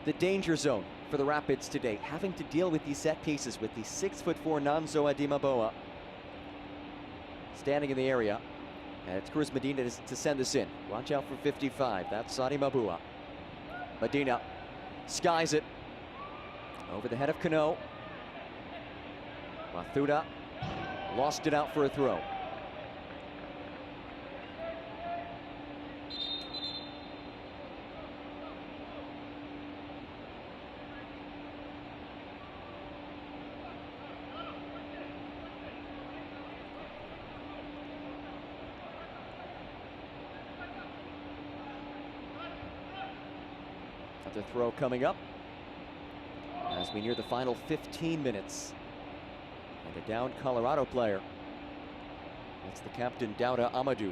the danger zone for the Rapids today, having to deal with these set pieces with the 6'4" Nonso Adimabua standing in the area. And it's Cruz Medina to send this in. Watch out for 55. That's Sani Mabua. Medina skies it over the head of Cano. Mathuda lost it out for a throw. The throw coming up as we near the final 15 minutes. And a down Colorado player. That's the captain, Dauda Amadou.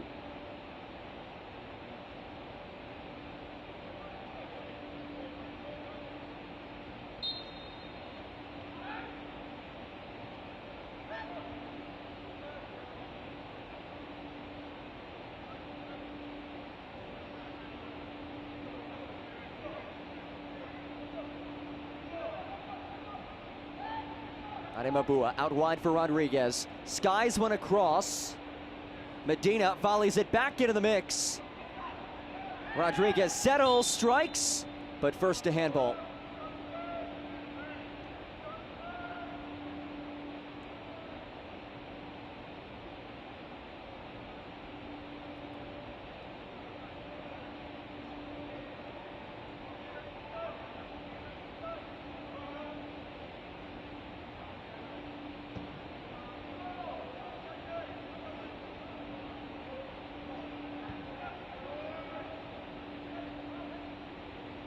Mabua out wide for Rodriguez. Skies one across. Medina volleys it back into the mix. Rodriguez settles, strikes, but first a handball.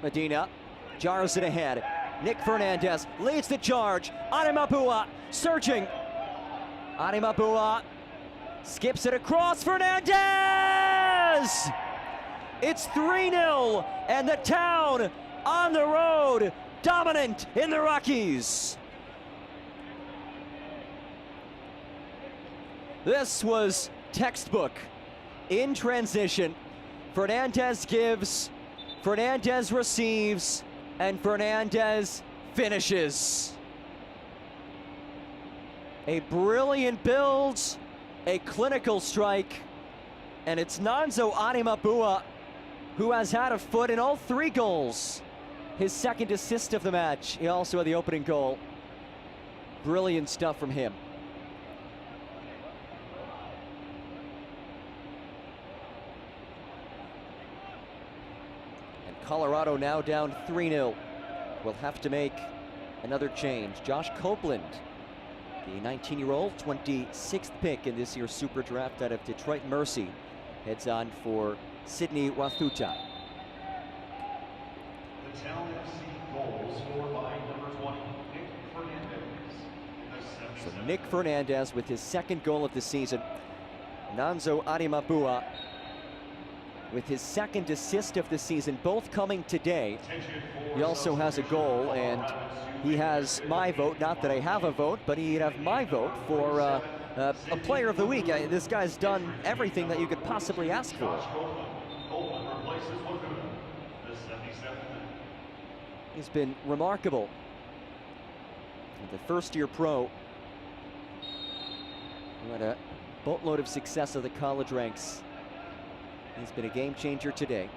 Medina jars it ahead. Nick Fernandez leads the charge. Mabua searching. Mabua skips it across. Fernandez! It's 3-0, and the Town on the road, dominant in the Rockies. This was textbook. In transition, Fernandez gives, Fernandez receives, and Fernandez finishes. A brilliant build, a clinical strike, and it's Nonso Mabua who has had a foot in all 3 goals. His second assist of the match. He also had the opening goal. Brilliant stuff from him. Colorado now down 3-0. Will have to make another change. Josh Copeland, the 19-year-old, 26th pick in this year's Super Draft out of Detroit Mercy, heads on for Sydney Wathuta. The Town FC goal scored by number 20, Nick Fernandez. So Nick Fernandez with his second goal of the season. Nonso Mabua with his second assist of the season, both coming today. He also has a goal, and he has my vote. Not that I have a vote, but he'd have my vote for a player of the week. This guy's done everything that you could possibly ask for. He's been remarkable. The first-year pro who had a boatload of success at the college ranks. He's been a game changer today.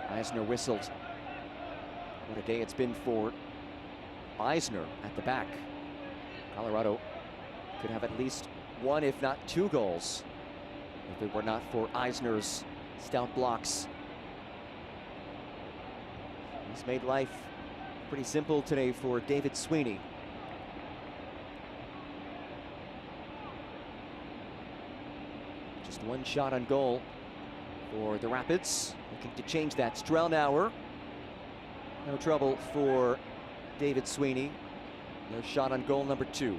Eisner whistled. What a day it's been for Eisner at the back. Colorado could have at least 1, if not 2 goals, if it were not for Eisner's stout blocks. He's made life pretty simple today for David Sweeney. Just 1 shot on goal for the Rapids. Looking to change that. Strelnauer. No trouble for David Sweeney. No shot on goal number 2.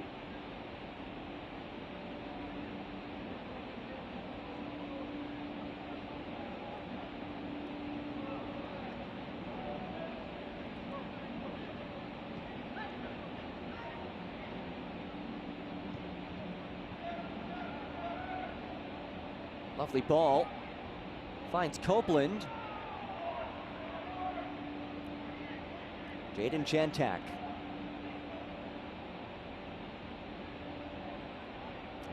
Lovely ball. Finds Copeland. Jaden Chantak.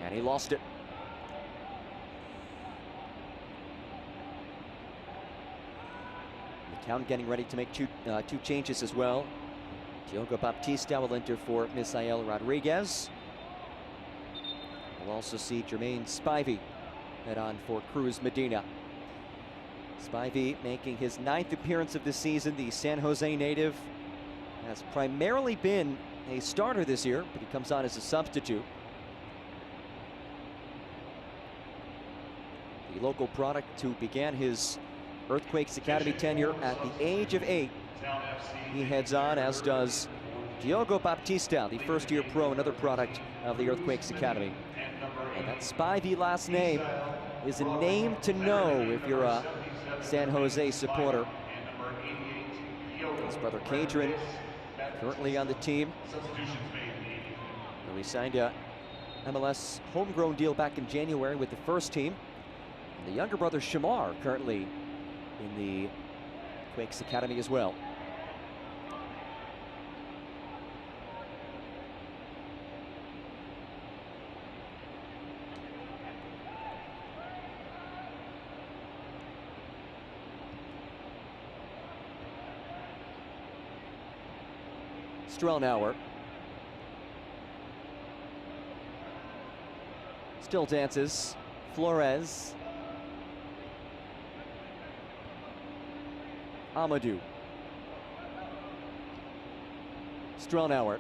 And he lost it. The Town getting ready to make two changes as well. Diogo Baptista will enter for Misael Rodriguez. We'll also see Jermaine Spivey head on for Cruz Medina. Spivey making his 9th appearance of the season. The San Jose native has primarily been a starter this year, but he comes on as a substitute. The local product who began his Earthquakes Academy tenure at the age of 8. He heads on, as does Diogo Baptista, the first-year pro, another product of the Earthquakes Academy. And that Spivey last name is a name to know if you're a San Jose supporter. His brother Cadron currently on the team. And we signed a MLS homegrown deal back in January with the first team. And the younger brother Shamar currently in the Quakes Academy as well. Strelnauer still dances. Flores. Amadou. Strelnauer.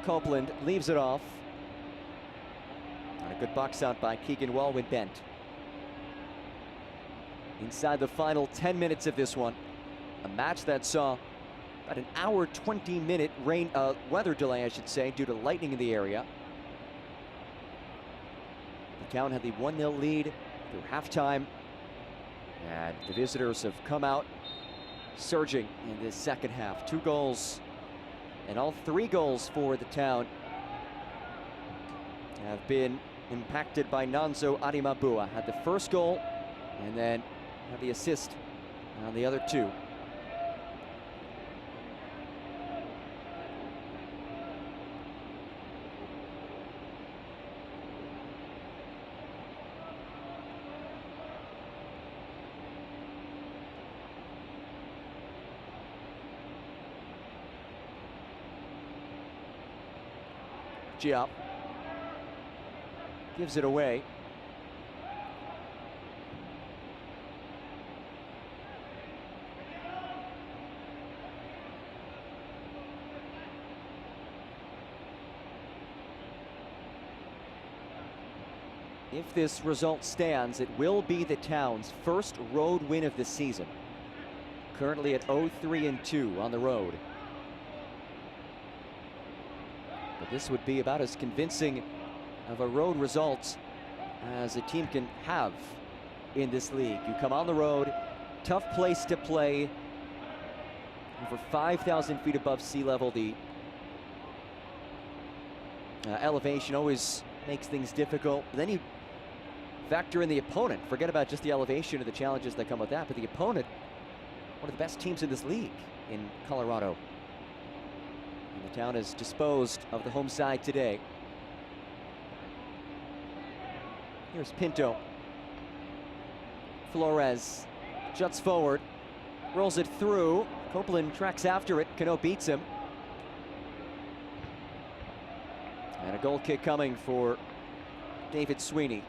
Copeland leaves it off. And a good box out by Keegan Walwyn-Bent. Inside the final 10 minutes of this one, a match that saw about an hour 20-minute weather delay, I should say, due to lightning in the area. The Town had the 1-0 lead through halftime, and the visitors have come out surging in this second half. 2 goals, and all 3 goals for the Town have been impacted by Nonso Arimabua. Had the first goal, and then had the assist on the other 2. Giap gives it away. If this result stands, it will be the Town's first road win of the season. Currently at 0-3-2 on the road. But this would be about as convincing of a road result as a team can have in this league. You come on the road, tough place to play, over 5,000 feet above sea level. The elevation always makes things difficult. But then you factor in the opponent. Forget about just the elevation or the challenges that come with that, but the opponent, one of the best teams in this league in Colorado. And the Town has disposed of the home side today. Here's Pinto. Flores juts forward, rolls it through. Copeland tracks after it. Cano beats him. And a goal kick coming for David Sweeney.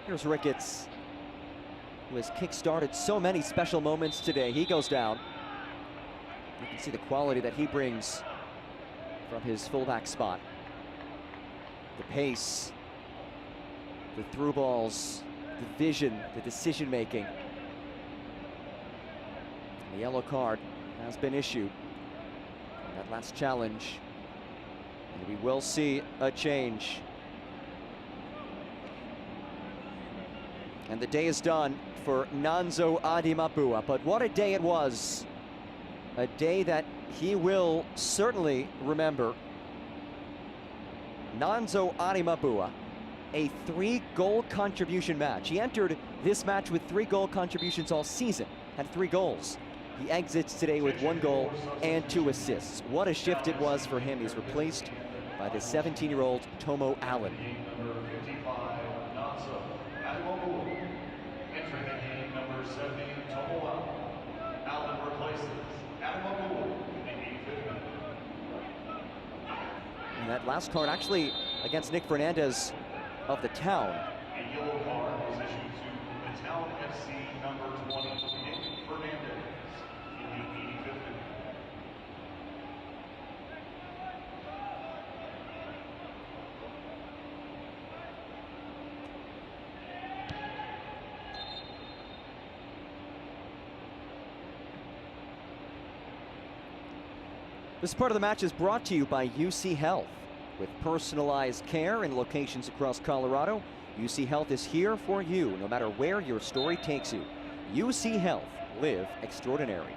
Here's Ricketts, who has kick-started so many special moments today. He goes down. You can see the quality that he brings from his fullback spot. The pace, the through balls, the vision, the decision-making. The yellow card has been issued. That last challenge And we will see a change. And the day is done for Nanzo Adimapua, but what a day it was. A day that he will certainly remember. Nanzo Adimapua, a 3-goal contribution match. He entered this match with 3 goal contributions all season, had 3 goals. He exits today with 1 goal and 2 assists. What a shift it was for him. He's replaced by the 17-year-old Tomo Allen. Number 55, Nanzo Adimapua. Entering the game, number 70, Tomo Allen. Allen replaces Adimapua in the 85th minute. And that last card actually against Nick Fernandez of the Town. A yellow card was issued to the Town FC number 20, Nick Fernandez, in the 85th minute. This part of the match is brought to you by UC Health. With personalized care in locations across Colorado, UC Health is here for you, no matter where your story takes you. UC Health, live extraordinary.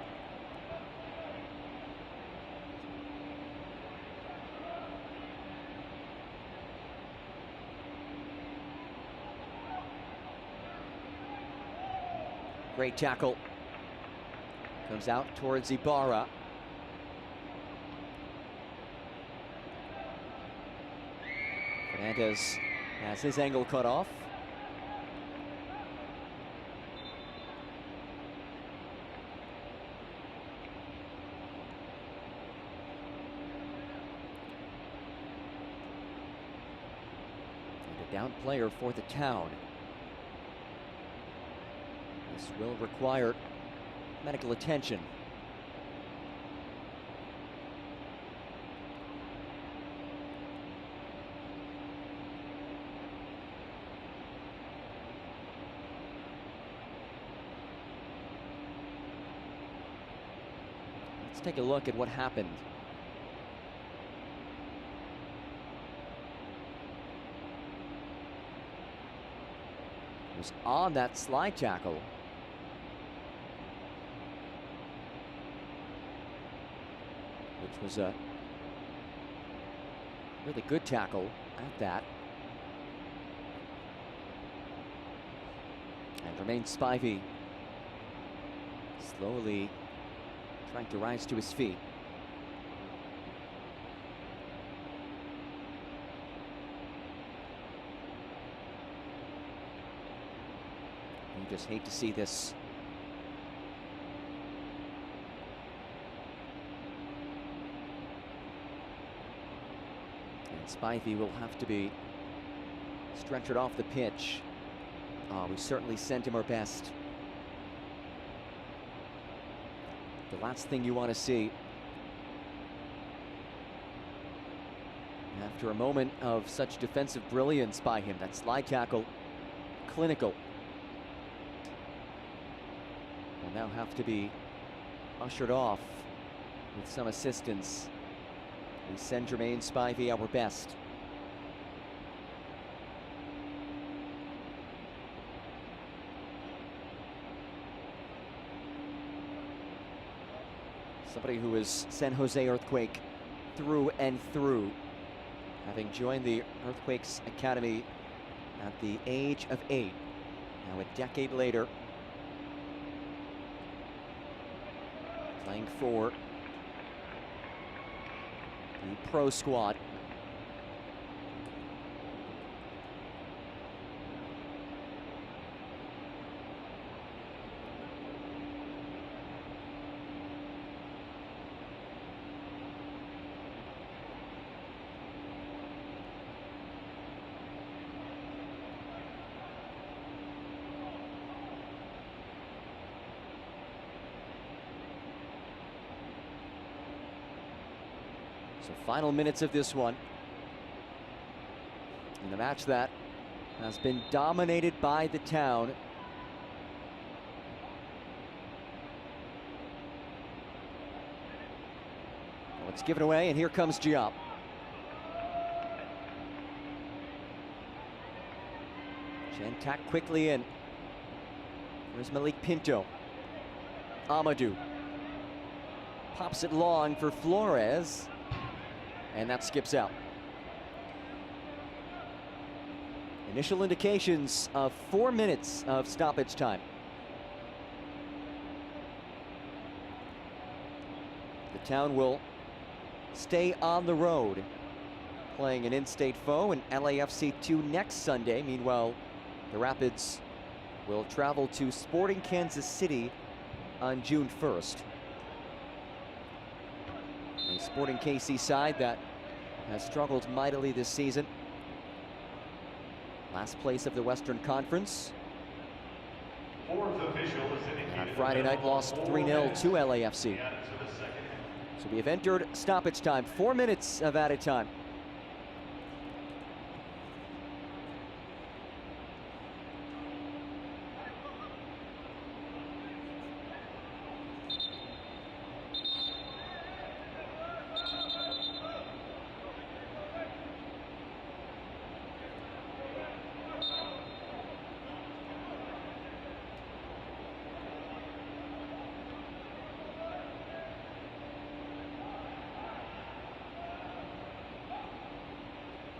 Great tackle. Comes out towards Ibarra. Fernandez has his angle cut off. And a down player for the Town. This will require medical attention. Let's take a look at what happened. It was on that slide tackle. Which was a really good tackle at that. And Jermaine Spivey slowly trying to rise to his feet. You just hate to see this. And Spivey will have to be stretchered off the pitch. We certainly sent him our best. The last thing you want to see after a moment of such defensive brilliance by him. That slide tackle, clinical. Will now have to be ushered off with some assistance. We send Jermaine Spivey our best. Somebody who is San Jose Earthquake through and through, having joined the Earthquakes Academy at the age of 8. Now a decade later, playing for the pro squad. So final minutes of this one. In the match that has been dominated by the Town. Well, it's given away, and here comes Giap. Chan tack quickly in. There's Malik Pinto. Amadou pops it long for Flores, and that skips out. Initial indications of 4 minutes of stoppage time. The Town will stay on the road, playing an in-state foe in LAFC 2 next Sunday. Meanwhile, the Rapids will travel to Sporting Kansas City on June 1st. A Sporting KC side that has struggled mightily this season. Last place of the Western Conference. Fourth official is indicated. On Friday night, lost 3-0 to LAFC. So we have entered stoppage time, 4 minutes of added time.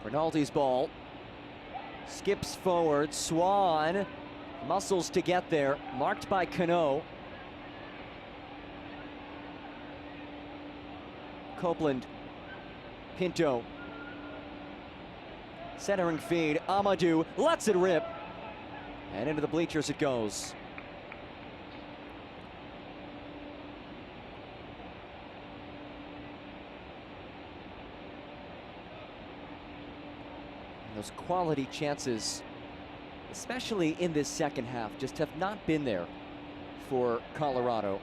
Rinaldi's ball skips forward. Swan muscles to get there, marked by Cano. Copeland, Pinto, centering feed. Amadou lets it rip, and into the bleachers it goes. Those quality chances, especially in this second half, just have not been there for Colorado.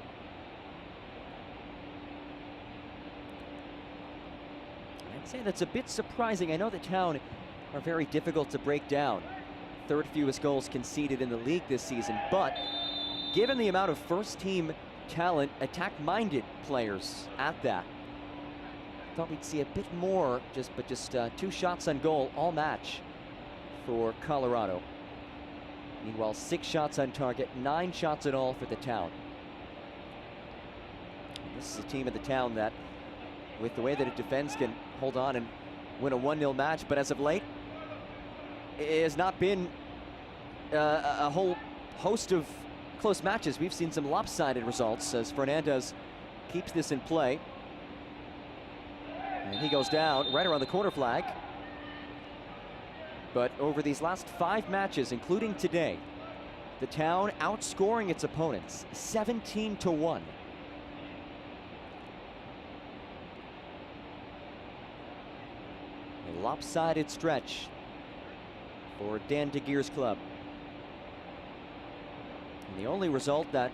I'd say that's a bit surprising. I know the Town are very difficult to break down. Third fewest goals conceded in the league this season, but given the amount of first-team talent, attack-minded players at that, thought we'd see a bit more, just 2 shots on goal all match for Colorado. Meanwhile, 6 shots on target, 9 shots in all for the Town. And this is a team of the Town that, with the way that it defends, can hold on and win a 1-0 match, but as of late, it has not been a whole host of close matches. We've seen some lopsided results as Fernandez keeps this in play. And he goes down right around the corner flag. But over these last 5 matches, including today, the Town outscoring its opponents 17-1. A lopsided stretch for Dan De Geer's club. And the only result that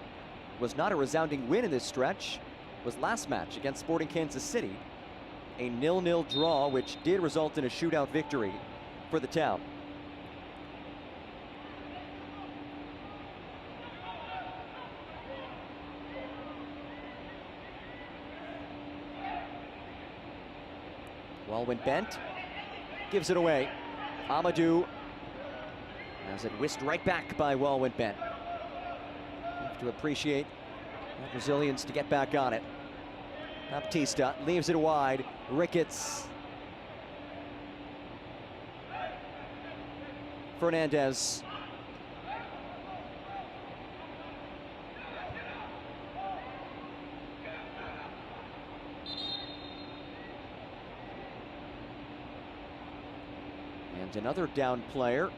was not a resounding win in this stretch was last match against Sporting Kansas City. A 0-0 draw, which did result in a shootout victory for the Town. Ball went bent, gives it away. Amadou has it whisked right back by Walwyn Bent. Have to appreciate that resilience to get back on it. Baptista leaves it wide. Ricketts. Fernandez. And another down player.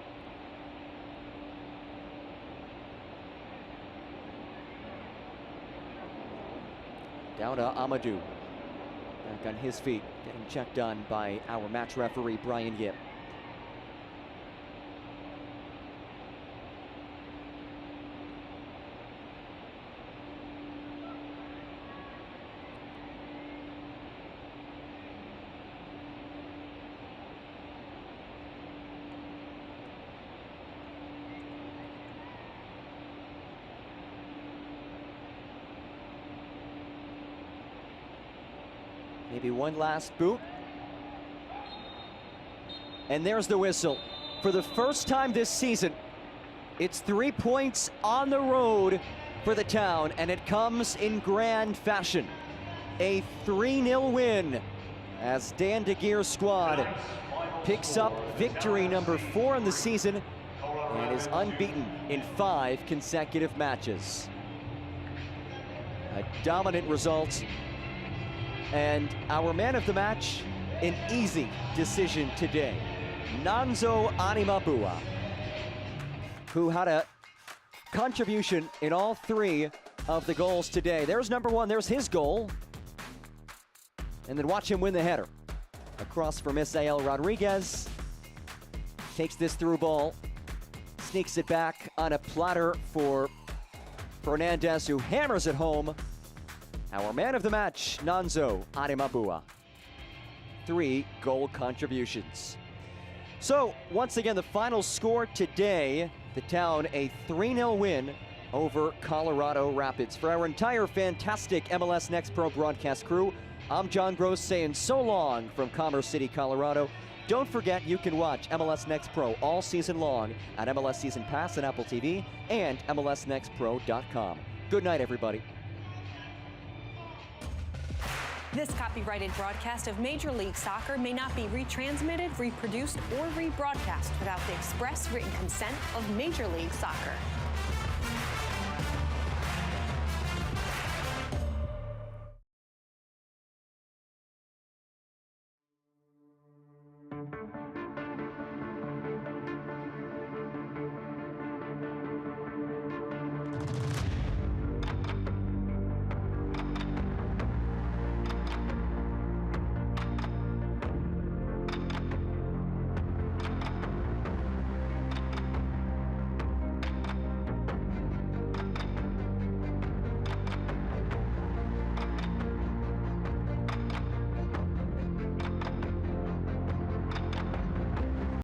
Down to Amadou. Back on his feet, getting checked on by our match referee, Brian Yip. Maybe one last boot. And there's the whistle. For the first time this season, It's 3 points on the road for the Town, and it comes in grand fashion. A 3-0 win as Dan DeGear's squad picks up victory number 4 in the season and is unbeaten in 5 consecutive matches. A dominant result, and our man of the match, an easy decision today. Nanzo Animabua, who had a contribution in all 3 of the goals today. There's number 1, there's his goal. And then watch him win the header. Across from Isael Rodriguez. Takes this through ball. Sneaks it back on a platter for Fernandez, who hammers it home. Our man of the match, Nanzo Animabua. 3 goal contributions. So, once again, the final score today, the Town a 3-0 win over Colorado Rapids. For our entire fantastic MLS Next Pro broadcast crew, I'm John Gross saying so long from Commerce City, Colorado. Don't forget you can watch MLS Next Pro all season long at MLS Season Pass and Apple TV and MLSNextPro.com. Good night, everybody. This copyrighted broadcast of Major League Soccer may not be retransmitted, reproduced, or rebroadcast without the express written consent of Major League Soccer.